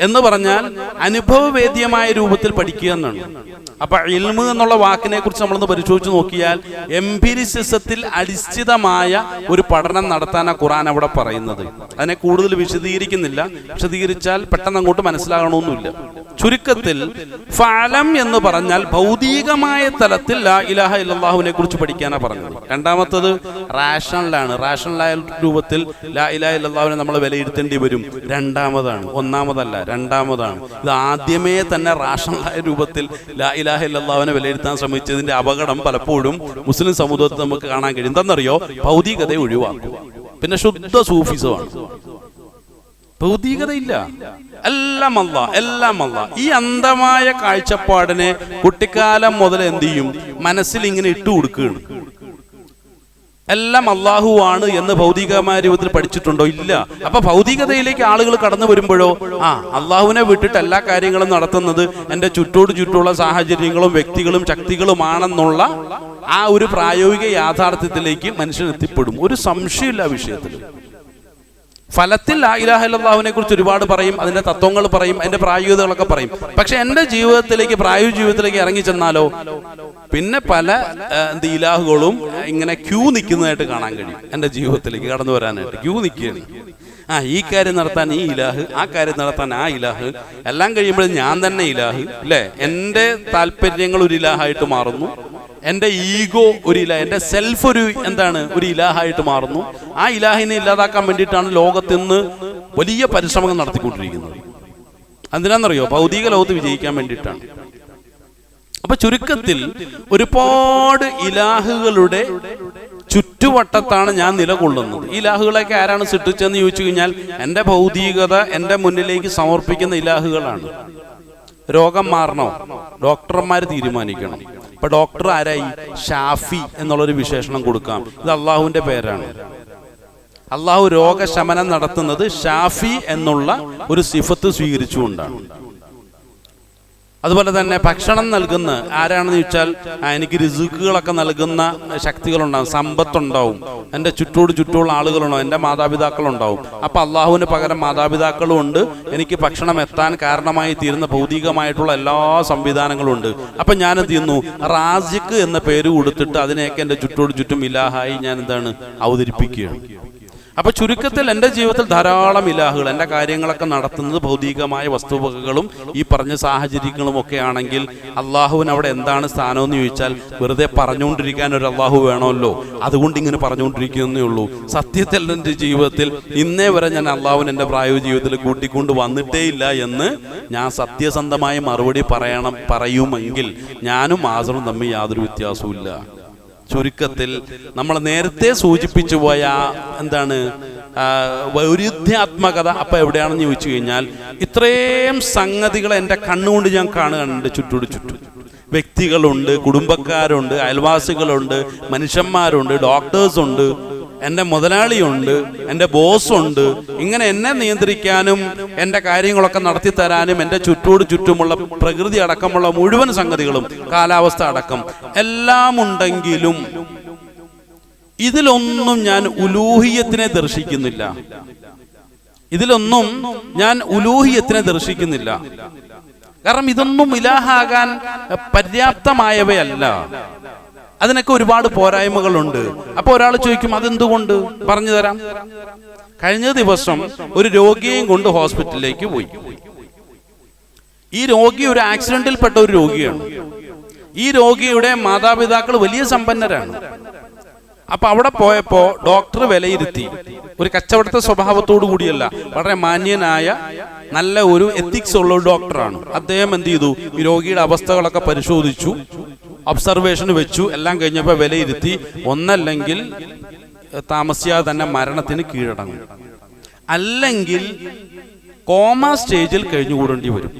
എന്ന് പറഞ്ഞാൽ അനുഭവവേദ്യമായ രൂപത്തിൽ പഠിക്കുക എന്നാണ്. അപ്പൊ ഇൽമ് എന്നുള്ള വാക്കിനെ കുറിച്ച് നമ്മളൊന്ന് പരിശോധിച്ച് നോക്കിയാൽ എംപിരിസിസത്തിൽ അടിസ്ഥിതമായ ഒരു പഠനം നടത്താനാണ് ഖുർആൻ അവിടെ പറയുന്നത്. അതിനെ കൂടുതൽ വിശദീകരിക്കുന്നില്ല, വിശദീകരിച്ചാൽ പെട്ടെന്ന് അങ്ങോട്ട് മനസ്സിലാകണമെന്നില്ല. ചുരുക്കത്തിൽ ഫഅലം എന്ന് പറഞ്ഞാൽ ഭൗതികമായ തലത്തിൽ ലാ ഇലാഹ ഇല്ലല്ലാഹുവിനെ കുറിച്ച് പഠിക്കാനാണ് പറഞ്ഞത്. രണ്ടാമത്തത് റാഷണലാണ്, റാഷണലായ രൂപത്തിൽ ലാ ഇലാഹ ഇല്ലല്ലാഹുവിനെ നമ്മൾ വിലയിരുത്തേണ്ടി വരും. രണ്ടാമതാണ്, ഒന്നാമതല്ല, രണ്ടാമതാണ്. ഇത് ആദ്യമേ തന്നെ റാഷണലായ രൂപത്തിൽ ലാ ഇലാഹ ഇല്ലല്ലാഹുവിനെ വിലയിരുത്താൻ ശ്രമിച്ചതിന്റെ അപകടം പലപ്പോഴും മുസ്ലിം സമൂഹത്തിൽ നമുക്ക് കാണാൻ കഴിയും. എന്താണെന്നറിയോ? ഭൗതികതയെ ഒഴിവാക്കും. പിന്നെ ശുദ്ധ സൂഫിസമാണ്. ഭൗതികതയില്ല, എല്ലാം അല്ലാഹ്, എല്ലാം അല്ലാഹ്. ഈ അന്ധമായ കാഴ്ചപ്പാടിനെ കുട്ടിക്കാലം മുതൽ എന്ത് ചെയ്യും? മനസ്സിൽ ഇങ്ങനെ ഇട്ടു കൊടുക്കുകയാണ്. എല്ലാം അള്ളാഹു ആണ് എന്ന് ഭൗതികമായ രൂപത്തിൽ പഠിച്ചിട്ടുണ്ടോ? ഇല്ല. അപ്പൊ ഭൗതികതയിലേക്ക് ആളുകൾ കടന്നു വരുമ്പോഴോ അള്ളാഹുവിനെ വിട്ടിട്ട് എല്ലാ കാര്യങ്ങളും നടത്തുന്നത് എൻ്റെ ചുറ്റുള്ള സാഹചര്യങ്ങളും വ്യക്തികളും ശക്തികളുമാണെന്നുള്ള ആ ഒരു പ്രായോഗിക യാഥാർത്ഥ്യത്തിലേക്ക് മനുഷ്യൻ എത്തിപ്പെടും. ഒരു സംശയമില്ല വിഷയത്തിൽ. ഫലത്തിൽ ലാ ഇലാഹ ഇല്ലല്ലാഹുവിനെ കുറിച്ച് ഒരുപാട് പറയും, അതിന്റെ തത്വങ്ങൾ പറയും, അതിന്റെ പ്രായോഗികതകളൊക്കെ പറയും. പക്ഷെ എൻ്റെ ജീവിതത്തിലേക്ക്, പ്രായോഗിക ജീവിതത്തിലേക്ക് ഇറങ്ങി ചെന്നാലോ പിന്നെ പല ഇലാഹുകളും ഇങ്ങനെ ക്യൂ നിൽക്കുന്നതായിട്ട് കാണാൻ കഴിയും. എൻ്റെ ജീവിതത്തിലേക്ക് കടന്നു വരാനായിട്ട് ക്യൂ നിൽക്കുകയാണ്. ഈ കാര്യം നടത്താൻ ഈ ഇലാഹ്, ആ കാര്യം നടത്താൻ ആ ഇലാഹ്, എല്ലാം കഴിയുമ്പോൾ ഞാൻ തന്നെ ഇലാഹ് അല്ലേ. എൻ്റെ താല്പര്യങ്ങൾ ഒരു ഇലാഹായിട്ട് മാറുന്നു, എൻ്റെ ഈഗോ ഒരു ഇലാഹ്, എൻ്റെ സെൽഫ് ഒരു ഒരു ഇലാഹായിട്ട് മാറുന്നു. ആ ഇലാഹിനെ ഇല്ലാതാക്കാൻ വേണ്ടിയിട്ടാണ് ലോകത്തിന്ന് വലിയ പരിശ്രമങ്ങൾ നടത്തിക്കൊണ്ടിരിക്കുന്നത്. എന്തിനാണെന്നറിയോ? ഭൗതിക ലോകത്ത് വിജയിക്കാൻ വേണ്ടിയിട്ടാണ്. അപ്പൊ ചുരുക്കത്തിൽ ഒരുപാട് ഇലാഹുകളുടെ ചുറ്റുവട്ടത്താണ് ഞാൻ നിലകൊള്ളുന്നത്. ഈ ഇലാഹുകളൊക്കെ ആരാണ് സൃഷ്ടിച്ചതെന്ന് ചോദിച്ചു കഴിഞ്ഞാൽ എൻ്റെ ഭൗതികത എൻ്റെ മുന്നിലേക്ക് സമർപ്പിക്കുന്ന ഇലാഹുകളാണ്. രോഗം മാറണോ? ഡോക്ടർമാർ തീരുമാനിക്കണം. ഇപ്പൊ ഡോക്ടർ ആരായി? ഷാഫി എന്നുള്ളൊരു വിശേഷണം കൊടുക്കാം. ഇത് അള്ളാഹുവിന്റെ പേരാണ്. അള്ളാഹു രോഗശമനം നടത്തുന്നത് ഷാഫി എന്നുള്ള ഒരു സിഫത്ത് സ്വീകരിച്ചുകൊണ്ടാണ്. അതുപോലെ തന്നെ ഭക്ഷണം നൽകുന്ന ആരാണെന്ന് ചോദിച്ചാൽ എനിക്ക് റിസുക്കുകളൊക്കെ നൽകുന്ന ശക്തികളുണ്ടാവും, സമ്പത്തുണ്ടാവും, എൻ്റെ ചുറ്റുള്ള ആളുകളുണ്ടാവും, എൻ്റെ മാതാപിതാക്കളുണ്ടാവും. അപ്പം അള്ളാഹുവിന് പകരം മാതാപിതാക്കളും ഉണ്ട്, എനിക്ക് ഭക്ഷണം എത്താൻ കാരണമായി തീരുന്ന ഭൗതികമായിട്ടുള്ള എല്ലാ സംവിധാനങ്ങളും ഉണ്ട്. അപ്പം ഞാൻ എന്ത് ചെയ്യുന്നു? റാസിഖ് എന്ന പേര് കൊടുത്തിട്ട് അതിനെയൊക്കെ എൻ്റെ ചുറ്റും ഇലാഹായി ഞാൻ അവതരിപ്പിക്കുകയാണ്. അപ്പൊ ചുരുക്കത്തിൽ എൻ്റെ ജീവിതത്തിൽ ധാരാളം ഇലാഹുകൾ, എൻ്റെ കാര്യങ്ങളൊക്കെ നടത്തുന്നത് ഭൗതികമായ വസ്തുവകകളും ഈ പറഞ്ഞ സാഹചര്യങ്ങളും ഒക്കെ ആണെങ്കിൽ അള്ളാഹുവിന് അവിടെ എന്താണ് സ്ഥാനം എന്ന് ചോദിച്ചാൽ വെറുതെ പറഞ്ഞുകൊണ്ടിരിക്കാൻ ഒരു അള്ളാഹു വേണമല്ലോ, അതുകൊണ്ട് ഇങ്ങനെ പറഞ്ഞുകൊണ്ടിരിക്കുന്നേ ഉള്ളൂ. സത്യത്തിൽ എൻ്റെ ജീവിതത്തിൽ ഇന്നേ വരെ ഞാൻ അള്ളാഹുവിന് എൻ്റെ പ്രായോഗിക ജീവിതത്തിൽ കൂട്ടിക്കൊണ്ട് വന്നിട്ടേ ഇല്ല എന്ന് ഞാൻ സത്യസന്ധമായ മറുപടി പറയുമെങ്കിൽ ഞാനും ആസറും തമ്മിൽ യാതൊരു വ്യത്യാസവും ഇല്ല. ചുരുക്കത്തിൽ നമ്മൾ നേരത്തെ സൂചിപ്പിച്ചു പോയ വൈരുദ്ധ്യാത്മകത അപ്പൊ എവിടെയാണെന്ന് ചോദിച്ചു കഴിഞ്ഞാൽ ഇത്രയും സംഗതികൾ എൻ്റെ കണ്ണുകൊണ്ട് ഞാൻ കാണുകയാണ്. ചുറ്റും വ്യക്തികളുണ്ട്, കുടുംബക്കാരുണ്ട്, അയൽവാസികളുണ്ട്, മനുഷ്യന്മാരുണ്ട്, ഡോക്ടേഴ്സുണ്ട്, എൻ്റെ മുതലാളിയുണ്ട്, എൻ്റെ ബോസുണ്ട്. ഇങ്ങനെ എന്നെ നിയന്ത്രിക്കാനും എൻ്റെ കാര്യങ്ങളൊക്കെ നടത്തി തരാനും എൻ്റെ ചുറ്റുമുള്ള പ്രകൃതി അടക്കമുള്ള മുഴുവൻ സംഗതികളും, കാലാവസ്ഥ അടക്കം എല്ലാം ഉണ്ടെങ്കിലും ഇതിലൊന്നും ഞാൻ ഉലൂഹിയത്തിനെ ദർശിക്കുന്നില്ല. കാരണം ഇതൊന്നും ഇലാഹാകാൻ പര്യാപ്തമായവയല്ല. അതിനൊക്കെ ഒരുപാട് പോരായ്മകളുണ്ട്. അപ്പൊ ഒരാൾ ചോദിക്കും അതെന്തുകൊണ്ട്? പറഞ്ഞു തരാം. കഴിഞ്ഞ ദിവസം ഒരു രോഗിയെയും കൊണ്ട് ഹോസ്പിറ്റലിലേക്ക് പോയി. ഈ രോഗി ഒരു ആക്സിഡന്റിൽപ്പെട്ട ഒരു രോഗിയാണ്. ഈ രോഗിയുടെ മാതാപിതാക്കൾ വലിയ സമ്പന്നരാണ്. അപ്പൊ അവിടെ പോയപ്പോ ഡോക്ടർ വിലയിരുത്തി, ഒരു കച്ചവടത്തെ സ്വഭാവത്തോടു കൂടിയല്ല, വളരെ മാന്യനായ നല്ല ഒരു എത്തിക്സ് ഉള്ള ഒരു ഡോക്ടറാണ്. അദ്ദേഹം എന്ത് ചെയ്തു, ഈ രോഗിയുടെ അവസ്ഥകളൊക്കെ പരിശോധിച്ചു, ഒബ്സർവേഷൻ വെച്ചു, എല്ലാം കഴിഞ്ഞപ്പോൾ വിലയിരുത്തി, ഒന്നല്ലെങ്കിൽ താമസിയാതെ തന്നെ മരണത്തിന് കീഴടങ്ങും, അല്ലെങ്കിൽ കോമ സ്റ്റേജിൽ കഴിഞ്ഞുകൂടേണ്ടി വരും.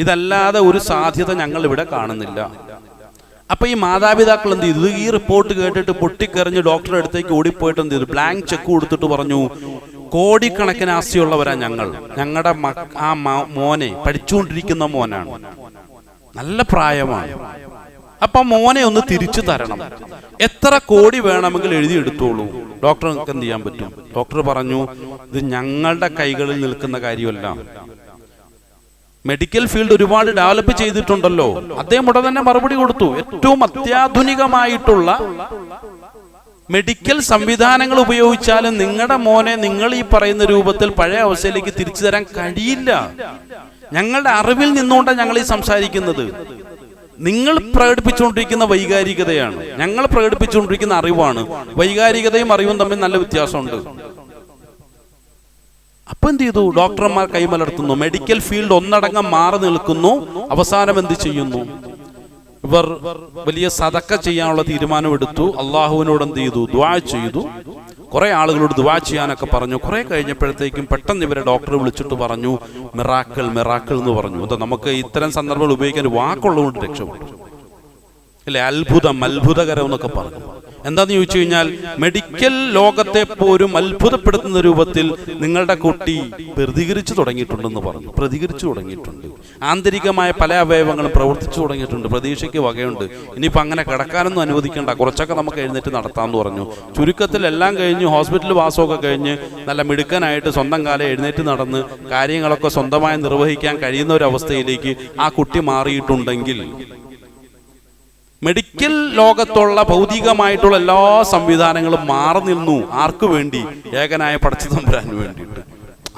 ഇതല്ലാതെ ഒരു സാധ്യത ഞങ്ങൾ ഇവിടെ കാണുന്നില്ല. അപ്പൊ ഈ മാതാപിതാക്കൾ എന്ത് ചെയ്തു, ഈ റിപ്പോർട്ട് കേട്ടിട്ട് പൊട്ടിക്കറിഞ്ഞ് ഡോക്ടറുടെ അടുത്തേക്ക് ഓടിപ്പോയിട്ട് എന്ത് ചെയ്തു, ബ്ലാങ്ക് ചെക്ക് കൊടുത്തിട്ട് പറഞ്ഞു, കോടിക്കണക്കിന് ആസ്തിയുള്ളവരാ ഞങ്ങൾ, ഞങ്ങളുടെ ആ മോനെ, പഠിച്ചുകൊണ്ടിരിക്കുന്ന മോനാണ്, നല്ല പ്രായമാണ്, അപ്പൊ മോനെ ഒന്ന് തിരിച്ചു തരണം, എത്ര കോടി വേണമെങ്കിൽ എഴുതിയെടുത്തോളൂ. ഡോക്ടർക്ക് എന്ത് ചെയ്യാൻ പറ്റും? ഡോക്ടർ പറഞ്ഞു, ഇത് ഞങ്ങളുടെ കൈകളിൽ നിൽക്കുന്ന കാര്യമല്ല, മെഡിക്കൽ ഫീൽഡ് ഒരുപാട് ഡെവലപ്പ് ചെയ്തിട്ടുണ്ടല്ലോ. അദ്ദേഹം ഉടനെ തന്നെ മറുപടി കൊടുത്തു, ഏറ്റവും അത്യാധുനികമായിട്ടുള്ള മെഡിക്കൽ സംവിധാനങ്ങൾ ഉപയോഗിച്ചാലും നിങ്ങളുടെ മോനെ നിങ്ങൾ ഈ പറയുന്ന രൂപത്തിൽ പഴയ അവസ്ഥയിലേക്ക് തിരിച്ചു തരാൻ കഴിയില്ല. ഞങ്ങളുടെ അറിവിൽ നിന്നുകൊണ്ടാണ് ഞങ്ങൾ ഈ സംസാരിക്കുന്നത്. നിങ്ങൾ പ്രകടിപ്പിച്ചുകൊണ്ടിരിക്കുന്ന വൈകാരികതയാണ്, ഞങ്ങൾ പ്രകടിപ്പിച്ചുകൊണ്ടിരിക്കുന്ന അറിവാണ്. വൈകാരികതയും അറിവും തമ്മിൽ നല്ല വ്യത്യാസമുണ്ട്. അപ്പൊ എന്ത് ചെയ്തു, ഡോക്ടർമാർ കൈമലർത്തുന്നു, മെഡിക്കൽ ഫീൽഡ് ഒന്നടങ്കം മാറി നിൽക്കുന്നു. അവസാനം എന്ത് ചെയ്യുന്നു, ഇവർ വലിയ സദക്ക ചെയ്യാനുള്ള തീരുമാനമെടുത്തു. അള്ളാഹുവിനോട് എന്ത് ചെയ്തു, ദുആ ചെയ്തു. കുറെ ആളുകളോട് ദുആ ചെയ്യാനൊക്കെ പറഞ്ഞു. കുറെ കഴിഞ്ഞപ്പോഴത്തേക്കും പെട്ടെന്ന് ഇവരെ ഡോക്ടർ വിളിച്ചിട്ട് പറഞ്ഞു, മിറാക്കിൾ മിറാക്കിൾ എന്ന് പറഞ്ഞു. എന്താ, നമുക്ക് ഇത്തരം സന്ദർഭങ്ങൾ ഉപയോഗിക്കാൻ വാക്കുള്ളതുകൊണ്ട് രക്ഷപ്പെട്ടു അല്ലെ, അത്ഭുതം, അത്ഭുതകരം എന്നൊക്കെ പറഞ്ഞു. എന്താന്ന് ചോദിച്ചു കഴിഞ്ഞാൽ, മെഡിക്കൽ ലോകത്തെ പോലും അത്ഭുതപ്പെടുത്തുന്ന രൂപത്തിൽ നിങ്ങളുടെ കുട്ടി പ്രതികരിച്ചു തുടങ്ങിയിട്ടുണ്ടെന്ന് പറഞ്ഞു. പ്രതികരിച്ചു തുടങ്ങിയിട്ടുണ്ട്, ആന്തരികമായ പല അവയവങ്ങളും പ്രവർത്തിച്ചു തുടങ്ങിയിട്ടുണ്ട്, പ്രതീക്ഷയ്ക്ക് വകയുണ്ട്, ഇനിയിപ്പോൾ അങ്ങനെ കിടക്കാനൊന്നും അനുവദിക്കേണ്ട, കുറച്ചൊക്കെ നമുക്ക് എഴുന്നേറ്റ് നടത്താമെന്ന് പറഞ്ഞു. ചുരുക്കത്തിൽ എല്ലാം കഴിഞ്ഞ് ഹോസ്പിറ്റൽ വാസമൊക്കെ കഴിഞ്ഞ് നല്ല മിടുക്കനായിട്ട് സ്വന്തം കാലം എഴുന്നേറ്റ് നടന്ന് കാര്യങ്ങളൊക്കെ സ്വന്തമായി നിർവഹിക്കാൻ കഴിയുന്ന ഒരു അവസ്ഥയിലേക്ക് ആ കുട്ടി മാറിയിട്ടുണ്ടെങ്കിൽ, മെഡിക്കൽ ലോകത്തുള്ള ഭൗതികമായിട്ടുള്ള എല്ലാ സംവിധാനങ്ങളും മാറി നിന്നു. ആർക്കു വേണ്ടി? ഏകനായ പടച്ചതമ്പുരാന് വേണ്ടിയിട്ട്.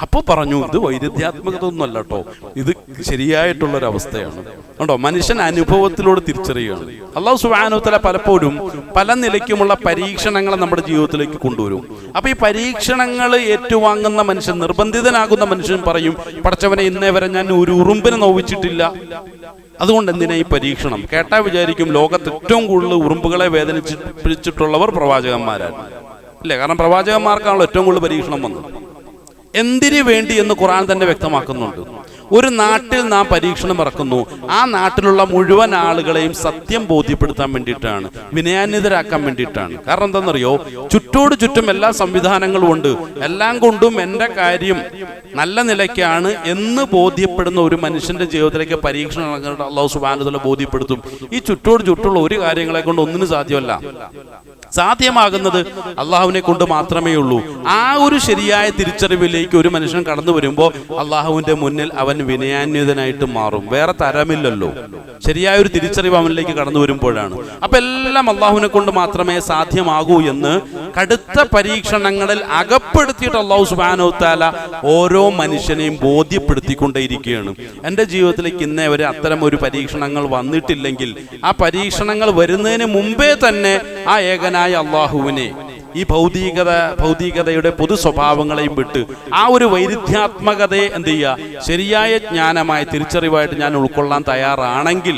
അപ്പൊ പറഞ്ഞു, ഇത് വൈരുദ്ധ്യാത്മകത ഒന്നും അല്ല കേട്ടോ, ഇത് ശരിയായിട്ടുള്ളൊരവസ്ഥയാണ് കേട്ടോ. മനുഷ്യൻ അനുഭവത്തിലൂടെ തിരിച്ചറിയുകയാണ്. അല്ലാഹു സുബ്ഹാനഹു വ തആല പലപ്പോഴും പല നിലയ്ക്കുമുള്ള പരീക്ഷണങ്ങളെ നമ്മുടെ ജീവിതത്തിലേക്ക് കൊണ്ടുവരും. അപ്പൊ ഈ പരീക്ഷണങ്ങൾ ഏറ്റുവാങ്ങുന്ന മനുഷ്യൻ, നിർബന്ധിതനാകുന്ന മനുഷ്യൻ പറയും, പടച്ചവനെ ഇന്നേ വരെ ഞാൻ ഒരു ഉറുമ്പിനെ നോവിച്ചിട്ടില്ല, അതുകൊണ്ട് എന്തിനാ ഈ പരീക്ഷണം? കേട്ടാ വിചാരിക്കും ലോകത്ത് ഏറ്റവും കൂടുതൽ ഉറുമ്പുകളെ വേദനിപ്പിച്ചിട്ടുള്ളവർ പ്രവാചകന്മാരാണ് അല്ലേ? കാരണം പ്രവാചകന്മാർക്കാണല്ലോ ഏറ്റവും കൂടുതൽ പരീക്ഷണം വന്നത്. എന്തിനു വേണ്ടി എന്ന് ഖുർആൻ തന്നെ വ്യക്തമാക്കുന്നുണ്ട്. ഒരു നാട്ടിൽ നാം പരീക്ഷണം ഇറക്കുന്നു, ആ നാട്ടിലുള്ള മുഴുവൻ ആളുകളെയും സത്യം ബോധ്യപ്പെടുത്താൻ വേണ്ടിയിട്ടാണ്, വിനയാന്വിതരാക്കാൻ വേണ്ടിയിട്ടാണ്. കാരണം എന്താണെന്നറിയോ, ചുറ്റോട് ചുറ്റും എല്ലാ സംവിധാനങ്ങളും ഉണ്ട്, എല്ലാം കൊണ്ടും എൻ്റെ കാര്യം നല്ല നിലയ്ക്കാണ് എന്ന് ബോധ്യപ്പെടുന്ന ഒരു മനുഷ്യന്റെ ജീവിതത്തിലേക്ക് പരീക്ഷണം അല്ലാഹു സുബ്ഹാനഹു വ തആല ബോധ്യപ്പെടുത്തും. ഈ ചുറ്റോട് ചുറ്റുള്ള ഒരു കാര്യങ്ങളെ കൊണ്ട് ഒന്നിനും സാധ്യമല്ല. സാധ്യമാകുന്നത് അള്ളാഹുവിനെ കൊണ്ട് മാത്രമേ ഉള്ളൂ. ആ ഒരു ശരിയായ തിരിച്ചറിവിലേക്ക് ഒരു മനുഷ്യൻ കടന്നു വരുമ്പോൾ അള്ളാഹുവിന്റെ മുന്നിൽ അവൻ വിനയാന്വിതനായിട്ട് മാറും. വേറെ തരമില്ലല്ലോ. ശരിയായ ഒരു തിരിച്ചറിവ് അവനിലേക്ക് കടന്നു വരുമ്പോഴാണ്. അപ്പൊ എല്ലാം അള്ളാഹുവിനെ കൊണ്ട് മാത്രമേ സാധ്യമാകൂ എന്ന് കടുത്ത പരീക്ഷണങ്ങളിൽ അകപ്പെടുത്തിയിട്ട് അല്ലാഹു സുബ്ഹാനഹു വ തആല ഓരോ മനുഷ്യനെയും ബോധ്യപ്പെടുത്തിക്കൊണ്ടേയിരിക്കുകയാണ്. എൻ്റെ ജീവിതത്തിലേക്ക് ഇന്നേ വരെ അത്തരം ഒരു പരീക്ഷണങ്ങൾ വന്നിട്ടില്ലെങ്കിൽ, ആ പരീക്ഷണങ്ങൾ വരുന്നതിന് മുമ്പേ തന്നെ ആ ഏകനായ അള്ളാഹുവിനെ, ഈ ഭൗതികതയുടെ പൊതു സ്വഭാവങ്ങളെയും വിട്ട് ആ ഒരു വൈരുദ്ധ്യാത്മകതയെ എന്ത് ചെയ്യുക, ശരിയായ ജ്ഞാനമായ തിരിച്ചറിവായിട്ട് ഞാൻ ഉൾക്കൊള്ളാൻ തയ്യാറാണെങ്കിൽ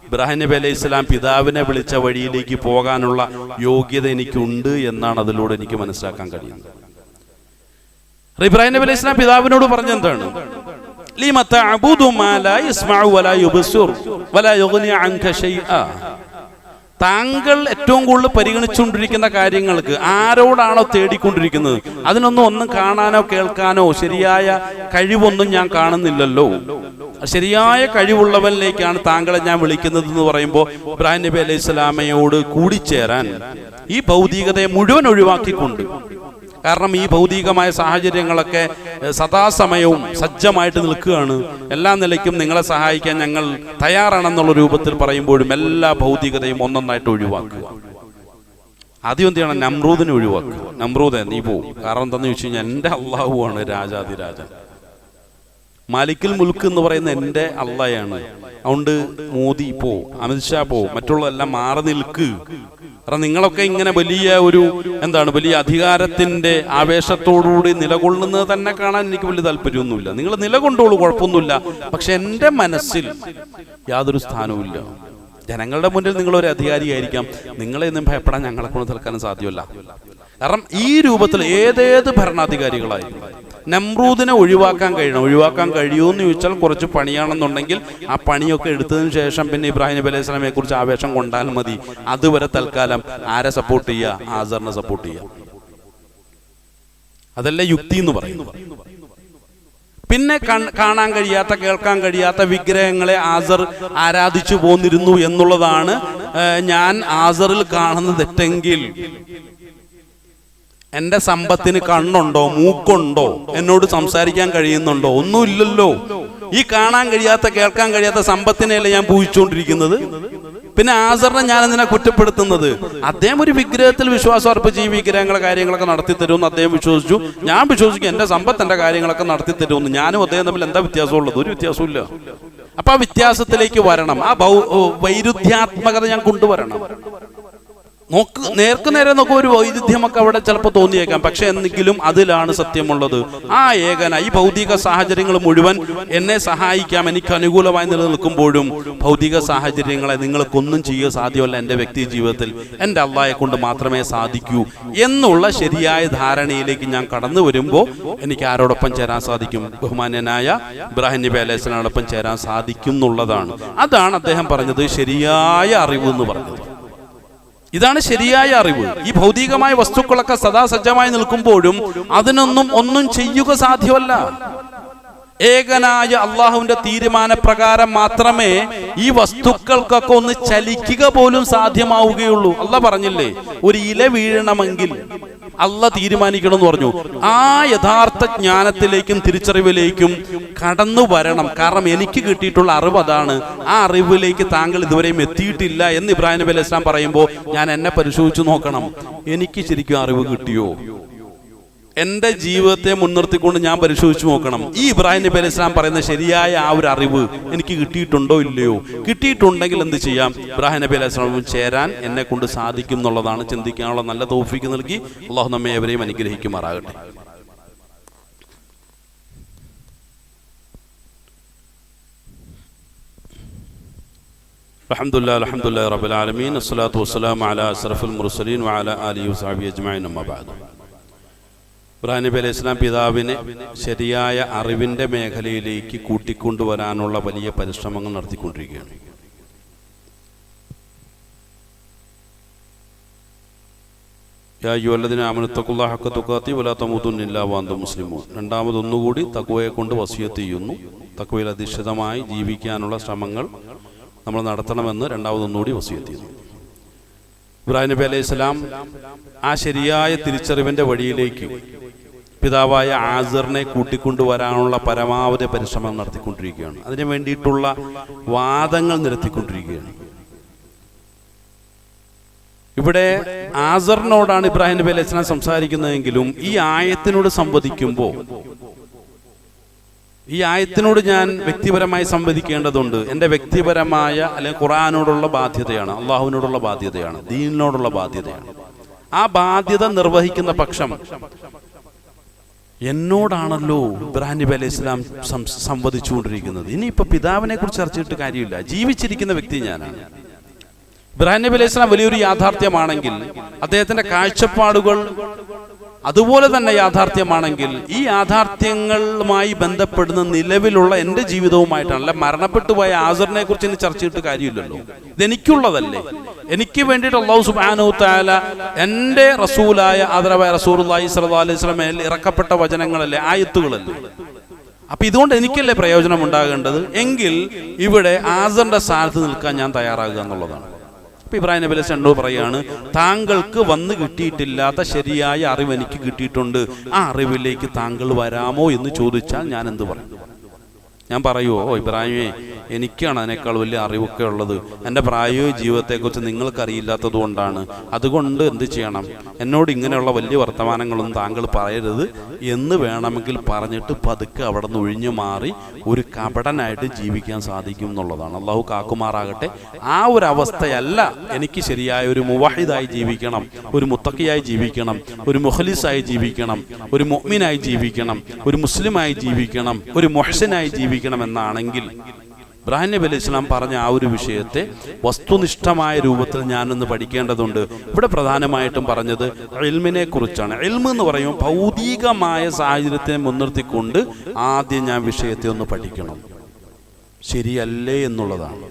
ഇബ്രാഹിം നബി അലൈഹി സ്വലാം പിതാവിനെ വിളിച്ച വഴിയിലേക്ക് പോകാനുള്ള യോഗ്യത എനിക്കുണ്ട് എന്നാണ് അതിലൂടെ എനിക്ക് മനസ്സിലാക്കാൻ കഴിയുന്നത്. ഇബ്രാഹിം നബി അലൈഹി സ്വലാം പിതാവിനോട് പറഞ്ഞെന്താണ്? ലിമ തഅബുദു മാ ലാ യസ്മഉ വലാ യുബ്സിർ വലാ യുഗ്നി അൻക ശൈഅ. താങ്കൾ ഏറ്റവും കൂടുതൽ പരിഗണിച്ചുകൊണ്ടിരിക്കുന്ന കാര്യങ്ങൾക്ക് ആരോടാണോ തേടിക്കൊണ്ടിരിക്കുന്നത്, ഒന്നും കാണാനോ കേൾക്കാനോ ശരിയായ കഴിവൊന്നും ഞാൻ കാണുന്നില്ലല്ലോ. ശരിയായ കഴിവുള്ളവനിലേക്കാണ് താങ്കളെ ഞാൻ വിളിക്കുന്നത് എന്ന് പറയുമ്പോൾ ഇബ്രാഹിം നബി അലൈഹി സ്വലാമയോട് കൂടിച്ചേരാൻ ഈ ഭൗതികതയെ മുഴുവൻ ഒഴിവാക്കിക്കൊണ്ട്, കാരണം ഈ ഭൗതികമായ സാഹചര്യങ്ങളൊക്കെ സദാസമയവും സജ്ജമായിട്ട് നിൽക്കുകയാണ്, എല്ലാ നിലയ്ക്കും നിങ്ങളെ സഹായിക്കാൻ ഞങ്ങൾ തയ്യാറാണെന്നുള്ള രൂപത്തിൽ പറയുമ്പോഴും എല്ലാ ഭൗതികതയും ഒന്നൊന്നായിട്ട് ഒഴിവാക്കുക. ആദ്യം എന്ത് ചെയ്യണം? നമ്രൂദിനെ ഒഴിവാക്കുക. നമ്രൂദ് നീ പോവും. കാരണം എന്താണെന്ന് ചോദിച്ചു കഴിഞ്ഞാൽ എൻ്റെ അള്ളാഹുവാണ് രാജാതിരാജൻ. മാലിക്കുൽ മുൽക്ക് എന്ന് പറയുന്ന എൻ്റെ അള്ളയാണ്. അതുകൊണ്ട് മോദി പോ, അമിത്ഷാ പോ, മറ്റുള്ളതെല്ലാം മാറി നിൽക്ക്. കാരണം നിങ്ങളൊക്കെ ഇങ്ങനെ വലിയ വലിയ അധികാരത്തിന്റെ ആവേശത്തോടുകൂടി നിലകൊള്ളുന്നത് തന്നെ കാണാൻ എനിക്ക് വലിയ താല്പര്യമൊന്നുമില്ല. നിങ്ങൾ നിലകൊണ്ടോളൂ, കുഴപ്പമൊന്നുമില്ല. പക്ഷെ എൻ്റെ മനസ്സിൽ യാതൊരു സ്ഥാനവുമില്ല. ജനങ്ങളുടെ മുന്നിൽ നിങ്ങളൊരു അധികാരിയായിരിക്കാം, നിങ്ങളെ ഒന്നും ഭയപ്പെടാൻ ഞങ്ങളെ കൊണ്ട് നിൽക്കാനും സാധ്യമല്ല. കാരണം ഈ രൂപത്തിൽ ഏതേത് ഭരണാധികാരികളായിരുന്നു നമ്രൂദിനെ ഒഴിവാക്കാൻ കഴിയുമെന്ന് ചോദിച്ചാൽ കുറച്ച് പണിയാണെന്നുണ്ടെങ്കിൽ ആ പണിയൊക്കെ എടുത്തതിന് ശേഷം പിന്നെ ഇബ്രാഹിം നബി അലൈഹി സ്വലാമയെ കുറിച്ച് ആവേശം കൊണ്ടാൽ മതി. അതുവരെ തൽക്കാലം ആരെ സപ്പോർട്ട് ചെയ്യുക? ആസറിനെ സപ്പോർട്ട് ചെയ്യുക. അതല്ലേ യുക്തി എന്ന് പറയുന്നു. പിന്നെ കാണാൻ കഴിയാത്ത, കേൾക്കാൻ കഴിയാത്ത വിഗ്രഹങ്ങളെ ആസർ ആരാധിച്ചു പോന്നിരുന്നു എന്നുള്ളതാണ് ഞാൻ ആസറിൽ കാണുന്ന തെറ്റെങ്കിൽ എന്റെ സമ്പത്തിന് കണ്ണുണ്ടോ, മൂക്കുണ്ടോ, എന്നോട് സംസാരിക്കാൻ കഴിയുന്നുണ്ടോ? ഒന്നുമില്ലല്ലോ. ഈ കാണാൻ കഴിയാത്ത, കേൾക്കാൻ കഴിയാത്ത സമ്പത്തിനെയല്ലേ ഞാൻ പൂജിച്ചുകൊണ്ടിരിക്കുന്നത്. പിന്നെ ആസറിനെ ഞാൻ എന്തിനാ കുറ്റപ്പെടുത്തുന്നത്? അദ്ദേഹം ഒരു വിഗ്രഹത്തിൽ വിശ്വാസം അർപ്പിച്ച് ഈ വിഗ്രഹങ്ങളെ കാര്യങ്ങളൊക്കെ നടത്തി തരുമെന്ന് അദ്ദേഹം വിശ്വസിച്ചു. ഞാൻ വിശ്വസിക്കും എന്റെ സമ്പത്ത് എന്റെ കാര്യങ്ങളൊക്കെ നടത്തി തരുമെന്ന്. ഞാനും അദ്ദേഹം തമ്മിൽ എന്താ വ്യത്യാസമുള്ളത്? ഒരു വ്യത്യാസമില്ല. അപ്പൊ ആ വ്യത്യാസത്തിലേക്ക് വരണം. ആ വൈരുദ്ധ്യാത്മകത ഞാൻ കൊണ്ടുവരണം. നേർക്ക് നേരെ നോക്കുക, ഒരു വൈരുദ്ധ്യമൊക്കെ അവിടെ ചിലപ്പോൾ തോന്നിയേക്കാം. പക്ഷെ എന്തെങ്കിലും അതിലാണ് സത്യമുള്ളത്. ആ ഏകന ഈ ഭൗതിക സാഹചര്യങ്ങൾ മുഴുവൻ എന്നെ സഹായിക്കാം, എനിക്ക് അനുകൂലമായി നിലനിൽക്കുമ്പോഴും ഭൗതിക സാഹചര്യങ്ങളെ നിങ്ങൾക്കൊന്നും ചെയ്യുക സാധ്യമല്ല. എൻ്റെ വ്യക്തി ജീവിതത്തിൽ എൻ്റെ അള്ളാഹയെ കൊണ്ട് മാത്രമേ സാധിക്കൂ എന്നുള്ള ശരിയായ ധാരണയിലേക്ക് ഞാൻ കടന്നു വരുമ്പോൾ എനിക്ക് ആരോടൊപ്പം ചേരാൻ സാധിക്കും? ബഹുമാന്യനായ ഇബ്രാഹിം നബി അലൈഹി സ്വലാമോടൊപ്പം ചേരാൻ സാധിക്കും എന്നുള്ളതാണ്. അതാണ് അദ്ദേഹം പറഞ്ഞത് ശരിയായ അറിവ് എന്ന് പറഞ്ഞത്. ഇതാണ് ശരിയായ അറിവ്. ഈ ഭൗതികമായ വസ്തുക്കളൊക്കെ സദാസജ്ജമായി നിൽക്കുമ്പോഴും ഒന്നും ചെയ്യുക സാധ്യമല്ല. ഏകനായ അള്ളാഹുവിന്റെ തീരുമാനപ്രകാരം മാത്രമേ ഈ വസ്തുക്കൾക്കൊക്കെ ഒന്ന് ചലിക്കുക പോലും സാധ്യമാവുകയുള്ളൂ. അള്ളാഹ് പറഞ്ഞില്ലേ, ഒരു ഇല വീഴണമെങ്കിൽ അള്ളാഹ് തീരുമാനിക്കണം എന്ന് പറഞ്ഞു. ആ യഥാർത്ഥ ജ്ഞാനത്തിലേക്കും തിരിച്ചറിവിലേക്കും കടന്നു വരണം. കാരണം എനിക്ക് കിട്ടിയിട്ടുള്ള അറിവ് അതാണ്. ആ അറിവിലേക്ക് താങ്കൾ ഇതുവരെയും എത്തിയിട്ടില്ല എന്ന് ഇബ്രാഹിം നബി അലൈഹി സ്വലാം പറയുമ്പോൾ ഞാൻ എന്നെ പരിശോധിച്ചു നോക്കണം. എനിക്ക് ശരിക്കും അറിവ് കിട്ടിയോ? എൻ്റെ ജീവിതത്തെ മുൻനിർത്തിക്കൊണ്ട് ഞാൻ പരിശോധിച്ചു നോക്കണം. ഈ ഇബ്രാഹിം നബി അലൈഹി സ്വലാം പറയുന്ന ശരിയായ ആ ഒരു അറിവ് എനിക്ക് കിട്ടിയിട്ടുണ്ടോ ഇല്ലയോ? കിട്ടിയിട്ടുണ്ടെങ്കിൽ എന്ത് ചെയ്യാം? ഇബ്രാഹിം നബി അലൈഹി സ്വലാം ചേരാൻ എന്നെ കൊണ്ട് സാധിക്കും എന്നുള്ളതാണ്. ചിന്തിക്കാനുള്ള നല്ല തൗഫീക്ക് നൽകി അള്ളാഹു നമ്മെ എവരെയും അനുഗ്രഹിക്കുമാറാകട്ടെ. അൽഹംദുലില്ലാഹി റബ്ബിൽ ആലമീൻ വസ്സലാത്തു വസ്സലാമു അലാ അശ്റഫിൽ മുർസലീൻ വഅലാ ആലിഹി വസഹ്ബിഹി അജ്മഈൻ. അമ്മാ ബഅദ്. ഇബ്രാഹിം നബി അലൈഹി സ്വലാം പിതാവിനെ ശരിയായ അറിവിൻ്റെ മേഖലയിലേക്ക് കൂട്ടിക്കൊണ്ടുവരാനുള്ള വലിയ പരിശ്രമങ്ങൾ നടത്തിക്കൊണ്ടിരിക്കുകയാണ്. യാ അയ്യുഹല്ലദീന ആമനൂ ഇത്തഖുല്ലാഹ ഹഖ്ക തുഖാതിഹി വലാ തമൂതുന്ന ഇല്ലാ വഅൻതും മുസ്ലിമൂൻ. രണ്ടാമതൊന്നുകൂടി തഖ്വയെ കൊണ്ട് വസിയത്ത് ചെയ്യുന്നു. തഖ്വയിൽ അധിഷ്ഠിതമായി ജീവിക്കാനുള്ള ശ്രമങ്ങൾ നമ്മൾ നടത്തണമെന്ന് രണ്ടാമതൊന്നുകൂടി വസിയത്ത് ചെയ്യുന്നു. ഇബ്രാഹിം നബി അലൈഹി സ്വലാം ആ ശരിയായ തിരിച്ചറിവിൻ്റെ വഴിയിലേക്ക് പിതാവായ ആസറിനെ കൂട്ടിക്കൊണ്ടുവരാനുള്ള പരമാവധി പരിശ്രമം നടത്തിക്കൊണ്ടിരിക്കുകയാണ്. അതിനു വേണ്ടിയിട്ടുള്ള വാദങ്ങൾ നിരത്തിക്കൊണ്ടിരിക്കുകയാണ്. ഇവിടെ ആസറിനോടാണ് ഇബ്രാഹിം നബി അലൈഹി സ്വലാം സംസാരിക്കുന്നതെങ്കിലും ഈ ആയത്തിനോട് സംവദിക്കുമ്പോൾ, ഈ ആയത്തിനോട് ഞാൻ വ്യക്തിപരമായി സംവദിക്കേണ്ടതുണ്ട്. എൻ്റെ വ്യക്തിപരമായ അല്ലെങ്കിൽ ഖുർആനോടുള്ള ബാധ്യതയാണ്, അള്ളാഹുവിനോടുള്ള ബാധ്യതയാണ്, ദീനിനോടുള്ള ബാധ്യതയാണ്. ആ ബാധ്യത നിർവഹിക്കുന്ന പക്ഷം എന്നോടാണല്ലോ ഇബ്രാഹിം നബി അലൈഹി സ്വലാം സംവദിച്ചുകൊണ്ടിരിക്കുന്നത്. ഇനിയിപ്പോൾ പിതാവിനെ കുറിച്ച് ചർച്ച ചെയ്തിട്ട് കാര്യമില്ല. ജീവിച്ചിരിക്കുന്ന വ്യക്തി ഞാനാണ്. ഇബ്രാഹിം നബി അലൈഹി സ്വലാം വലിയൊരു യാഥാർത്ഥ്യമാണെങ്കിൽ, അദ്ദേഹത്തിന്റെ കാഴ്ചപ്പാടുകൾ അതുപോലെ തന്നെ യാഥാർത്ഥ്യമാണെങ്കിൽ, ഈ യാഥാർത്ഥ്യങ്ങളുമായി ബന്ധപ്പെടുന്ന നിലവിലുള്ള എൻ്റെ ജീവിതവുമായിട്ടാണ്. അല്ല മരണപ്പെട്ടു പോയ ആസറിനെ കുറിച്ച് ഇനി ചർച്ച ചെയ്തിട്ട് കാര്യമില്ലല്ലോ. ഇതെനിക്കുള്ളതല്ലേ. എനിക്ക് വേണ്ടിയിട്ട് അല്ലാഹു സുബ്ഹാനഹു തആല എൻ്റെ റസൂലായ ആദരവായ റസൂലുള്ളാഹി സ്വല്ലല്ലാഹു അലൈഹി വസല്ലം ഇറക്കപ്പെട്ട വചനങ്ങളല്ലേ, ആയത്തുകളല്ലേ. അപ്പൊ ഇതുകൊണ്ട് എനിക്കല്ലേ പ്രയോജനം ഉണ്ടാകേണ്ടത്. എങ്കിൽ ഇവിടെ ആസറിന്റെ സ്ഥാനത്ത് നിൽക്കാൻ ഞാൻ തയ്യാറാകുക എന്നുള്ളതാണ്. ഇബ്രാഹിം നബി അലൈഹി സ്വലാം പറയാണ്, താങ്കൾക്ക് വന്ന് കിട്ടിയിട്ടില്ലാത്ത ശരിയായ അറിവ് എനിക്ക് കിട്ടിയിട്ടുണ്ട്. ആ അറിവിലേക്ക് താങ്കൾ വരാമോ എന്ന് ചോദിച്ചാൽ ഞാൻ എന്ത് പറയും? ഞാൻ പറയുമോ, ഇബ്രാഹിമേ എനിക്കാണ് അതിനേക്കാൾ വലിയ അറിവൊക്കെ ഉള്ളത്, എൻ്റെ പ്രായോഗിക ജീവിതത്തെക്കുറിച്ച് നിങ്ങൾക്കറിയില്ലാത്തത് കൊണ്ടാണ്, അതുകൊണ്ട് എന്ത് ചെയ്യണം, എന്നോട് ഇങ്ങനെയുള്ള വലിയ വർത്തമാനങ്ങളൊന്നും താങ്കൾ പറയരുത് എന്ന് വേണമെങ്കിൽ പറഞ്ഞിട്ട് പതുക്കെ അവിടെ നിന്ന് ഒഴിഞ്ഞു മാറി ഒരു കപടനായിട്ട് ജീവിക്കാൻ സാധിക്കും എന്നുള്ളതാണ്. അള്ളാഹു കാക്കുമാറാകട്ടെ. ആ ഒരു അവസ്ഥയല്ല എനിക്ക് ശരിയായ ഒരു മുവഹിദായി ജീവിക്കണം, ഒരു മുത്തഖിയായി ജീവിക്കണം, ഒരു മുഖ്ലിസായി ജീവിക്കണം, ഒരു മുഅ്മിനായി ജീവിക്കണം, ഒരു മുസ്ലിമായി ജീവിക്കണം, ഒരു മുഹ്സിനായി ജീവിക്കണം എന്നാണെങ്കിൽ ഇബ്രാഹിം നബി അലൈഹി സ്വലാം പറഞ്ഞ ആ ഒരു വിഷയത്തെ വസ്തുനിഷ്ഠമായ രൂപത്തിൽ ഞാനൊന്ന് പഠിക്കേണ്ടതുണ്ട്. ഇവിടെ പ്രധാനമായിട്ടും പറഞ്ഞത് ഇൽമിനെ കുറിച്ചാണ്. ഇൽമ് എന്ന് പറയുമ്പോൾ ഭൗതികമായ സാഹചര്യത്തെ മുൻനിർത്തിക്കൊണ്ട് ആദ്യം ഞാൻ വിഷയത്തെ ഒന്ന് പഠിക്കണം. ശരിയല്ലേ എന്നുള്ളതാണ്.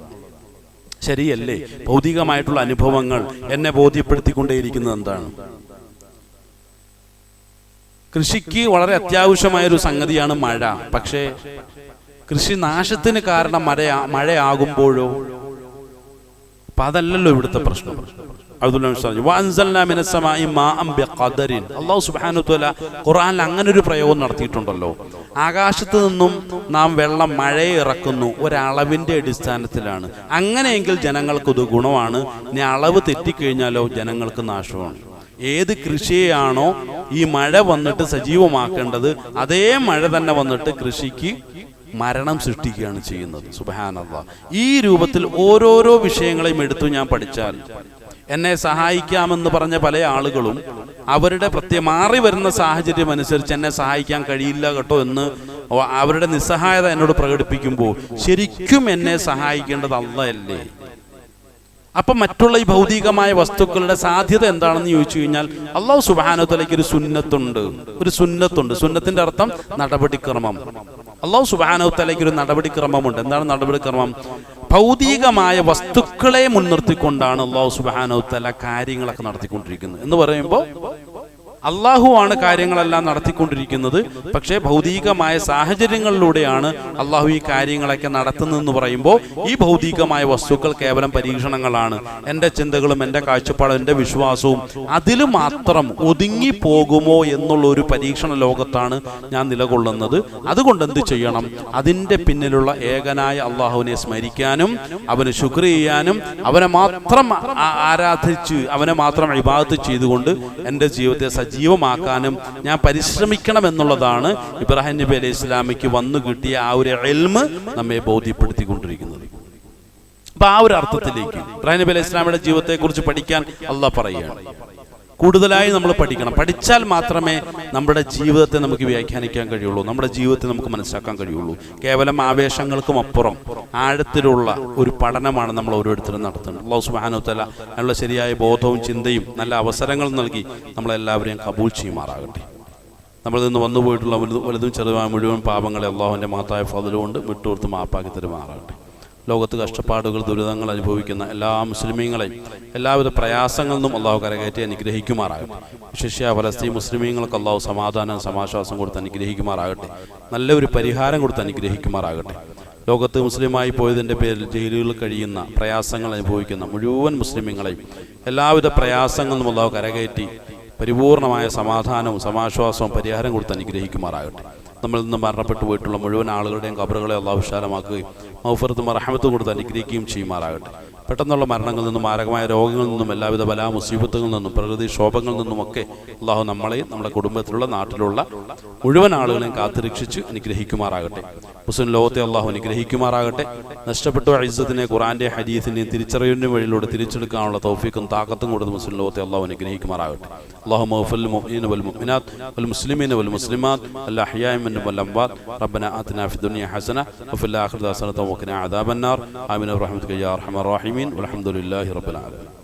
ശരിയല്ലേ? ഭൗതികമായിട്ടുള്ള അനുഭവങ്ങൾ എന്നെ ബോധ്യപ്പെടുത്തിക്കൊണ്ടേയിരിക്കുന്നത് എന്താണ്? കൃഷിക്ക് വളരെ അത്യാവശ്യമായൊരു സംഗതിയാണ് മഴ. പക്ഷേ കൃഷി നാശത്തിന് കാരണം മഴയാകുമ്പോഴോ? അപ്പൊ അതല്ലല്ലോ ഇവിടുത്തെ പ്രശ്നം. അല്ലാഹു സുബ്ഹാനഹു വതആല ഖുർആനിൽ അങ്ങനെ ഒരു പ്രയോഗം നടത്തിയിട്ടുണ്ടല്ലോ. ആകാശത്ത് നിന്നും നാം വെള്ളം മഴയെ ഇറക്കുന്നു, ഒരളവിന്റെ അടിസ്ഥാനത്തിലാണ്. അങ്ങനെയെങ്കിൽ ജനങ്ങൾക്കത് ഗുണമാണ്. ഇനി അളവ് തെറ്റിക്കഴിഞ്ഞാലോ ജനങ്ങൾക്ക് നാശമാണ്. ഏത് കൃഷിയെയാണോ ഈ മഴ വന്നിട്ട് സജീവമാക്കേണ്ടത്, അതേ മഴ തന്നെ വന്നിട്ട് കൃഷിക്ക് മരണം സൃഷ്ടിക്കുകയാണ് ചെയ്യുന്നത്. സുബ്ഹാനല്ലാഹ്. ഈ രൂപത്തിൽ ഓരോരോ വിഷയങ്ങളെയും എടുത്തു ഞാൻ പഠിച്ചാൽ എന്നെ സഹായിക്കാമെന്ന് പറഞ്ഞ പല ആളുകളും അവരുടെ മാറി വരുന്ന സാഹചര്യം അനുസരിച്ച് എന്നെ സഹായിക്കാൻ കഴിയില്ല കേട്ടോ എന്ന് അവരുടെ നിസ്സഹായത എന്നോട് പ്രകടിപ്പിക്കുമ്പോൾ ശരിക്കും എന്നെ സഹായിക്കേണ്ടത് അല്ലാഹല്ലേ? അപ്പം മറ്റുള്ള ഈ ഭൗതികമായ വസ്തുക്കളുടെ സാധ്യത എന്താണെന്ന് ചോദിച്ചു കഴിഞ്ഞാൽ അല്ലാഹു സുബ്ഹാനഹു വതആലയ്ക്ക് ഒരു സുന്നത്തുണ്ട്. സുന്നത്തിന്റെ അർത്ഥം നടപടിക്രമം. അല്ലാഹു സുബ്ഹാനഹു വതആലയ്ക്ക് ഒരു നടപടിക്രമമുണ്ട്. എന്താണ് നടപടിക്രമം? ഭൗതികമായ വസ്തുക്കളെ മുൻനിർത്തിക്കൊണ്ടാണ് അല്ലാഹു സുബ്ഹാനഹു വതആല കാര്യങ്ങളൊക്കെ നടത്തിക്കൊണ്ടിരിക്കുന്നത്. എന്ന് പറയുമ്പോൾ അള്ളാഹുവാണ് കാര്യങ്ങളെല്ലാം നടത്തിക്കൊണ്ടിരിക്കുന്നത്. പക്ഷേ ഭൗതികമായ സാഹചര്യങ്ങളിലൂടെയാണ് അള്ളാഹു ഈ കാര്യങ്ങളൊക്കെ നടത്തുന്നതെന്ന് പറയുമ്പോൾ ഈ ഭൗതികമായ വസ്തുക്കൾ കേവലം പരീക്ഷണങ്ങളാണ്. എൻ്റെ ചിന്തകളും എൻ്റെ കാഴ്ചപ്പാടും എൻ്റെ വിശ്വാസവും അതിൽ മാത്രം ഒതുങ്ങി പോകുമോ എന്നുള്ള ഒരു പരീക്ഷണ ലോകത്താണ് ഞാൻ നിലകൊള്ളുന്നത്. അതുകൊണ്ട് എന്ത് ചെയ്യണം? അതിൻ്റെ പിന്നിലുള്ള ഏകനായ അള്ളാഹുവിനെ സ്മരിക്കാനും അവന് ശുക്ർ ചെയ്യാനും അവനെ മാത്രം ആരാധിച്ച് അവനെ മാത്രം ഇബാദത്ത് ചെയ്തുകൊണ്ട് എൻ്റെ ജീവിതത്തെ സജീവമാക്കാനും ഞാൻ പരിശ്രമിക്കണം എന്നുള്ളതാണ് ഇബ്രാഹിം നബി അലൈഹി ഇസ്ലാമിക്ക് വന്നു കിട്ടിയ ആ ഒരു ഇൽമ് നമ്മെ ബോധ്യപ്പെടുത്തിക്കൊണ്ടിരിക്കുന്നത്. അപ്പൊ ആ ഒരു അർത്ഥത്തിലേക്ക് ഇബ്രാഹിം നബി അലൈഹി ഇസ്ലാമിയുടെ ജീവിതത്തെ കുറിച്ച് പഠിക്കാൻ അള്ളാഹ് പറയുകയാണ്. കൂടുതലായി നമ്മൾ പഠിക്കണം. പഠിച്ചാൽ മാത്രമേ നമ്മുടെ ജീവിതത്തെ നമുക്ക് വ്യാഖ്യാനിക്കാൻ കഴിയുള്ളൂ, നമ്മുടെ ജീവിതത്തെ നമുക്ക് മനസ്സിലാക്കാൻ കഴിയുള്ളൂ. കേവലം ആവേശങ്ങൾക്കും അപ്പുറം ആഴത്തിലുള്ള ഒരു പഠനമാണ് നമ്മൾ ഓരോരുത്തരും നടത്തുന്നത്. അല്ലാഹു സുബ്ഹാനഹു വതആല അതിനുള്ള ശരിയായ ബോധവും ചിന്തയും നല്ല അവസരങ്ങളും നൽകി നമ്മളെല്ലാവരെയും കബൂൽ ചെയ്യുമാറാകട്ടെ. നമ്മളിൽ നിന്ന് വന്നുപോയിട്ടുള്ള വലുതും ചെറുതുമായ മുഴുവൻ പാപങ്ങളെ അള്ളാഹുവിൻ്റെ മഹത്തായ ഫദ്ല് കൊണ്ട് വിട്ടുകൊടുത്ത് മാപ്പാക്കി തരുമാറാകട്ടെ. ലോകത്ത് കഷ്ടപ്പാടുകൾ ദുരിതങ്ങൾ അനുഭവിക്കുന്ന എല്ലാ മുസ്ലിമീങ്ങളെയും എല്ലാവിധ പ്രയാസങ്ങളിൽ നിന്നും അള്ളാഹു കരകയറ്റി അനുഗ്രഹിക്കുമാറാകട്ടെ. വിശേഷിച്ച ഫലസ്തീൻ മുസ്ലിമീങ്ങൾക്ക് അള്ളാഹു സമാധാനം സമാശ്വാസം കൊടുത്ത് അനുഗ്രഹിക്കുമാറാകട്ടെ. നല്ലൊരു പരിഹാരം കൊടുത്ത് അനുഗ്രഹിക്കുമാറാകട്ടെ. ലോകത്ത് മുസ്ലിമായി പോയതിൻ്റെ പേരിൽ ജയിലുകളിൽ കഴിയുന്ന പ്രയാസങ്ങൾ അനുഭവിക്കുന്ന മുഴുവൻ മുസ്ലിമീങ്ങളെയും എല്ലാവിധ പ്രയാസങ്ങളിൽ നിന്നും അള്ളാഹു കരകയറ്റി പരിപൂർണമായ സമാധാനവും സമാശ്വാസവും പരിഹാരം കൊടുത്ത് അനുഗ്രഹിക്കുമാറാകട്ടെ. നമ്മളിൽ നിന്ന് മരണപ്പെട്ടു പോയിട്ടുള്ള മുഴുവൻ ആളുകളുടെയും ഖബറുകളെ അള്ളാഹു വിശാലമാക്കുകയും മഗ്ഫിറത്തും റഹ്മത്തും കൊടുത്ത് അനുഗ്രഹിക്കുകയും ചെയ്യുമാറാകട്ടെ. പെട്ടെന്നുള്ള മരണങ്ങളിൽ നിന്നും മാരകമായ രോഗങ്ങളിൽ നിന്നും എല്ലാവിധ ബലാ മുസീബത്തുകളിൽ നിന്നും പ്രകൃതി ക്ഷോഭങ്ങളിൽ നിന്നുമൊക്കെ അള്ളാഹു നമ്മളെയും നമ്മുടെ കുടുംബത്തിലുള്ള നാട്ടിലുള്ള മുഴുവൻ ആളുകളെയും കാത്തുരക്ഷിച്ച് അനുഗ്രഹിക്കുമാറാകട്ടെ. മുസ്ലിം ലോകത്തെ അള്ളാഹു അനുഗ്രഹിക്കുമാറാകട്ടെ. നഷ്ടപ്പെട്ട ഇസ്സത്തിനെ ഖുർആന്റെ ഹദീസിന്റെയും തിരിച്ചറിവിന്റെ വഴിയിലൂടെ തിരിച്ചെടുക്കാനുള്ള തൗഫീഖും താഖത്തും കൊടുത്ത് മുസ്ലിം ലോകത്തെ അള്ളാഹു അനുഗ്രഹിക്കുമാറാകട്ടെ. اللهم اغفر للمؤمنين والمؤمنات والمسلمين والمسلمات الأحياء منهم والأموات ربنا آتنا في الدنيا حسنة وفي الآخرة حسنة وقنا عذاب النار آمين برحمتك يا أرحم الراحمين والحمد لله رب العالمين.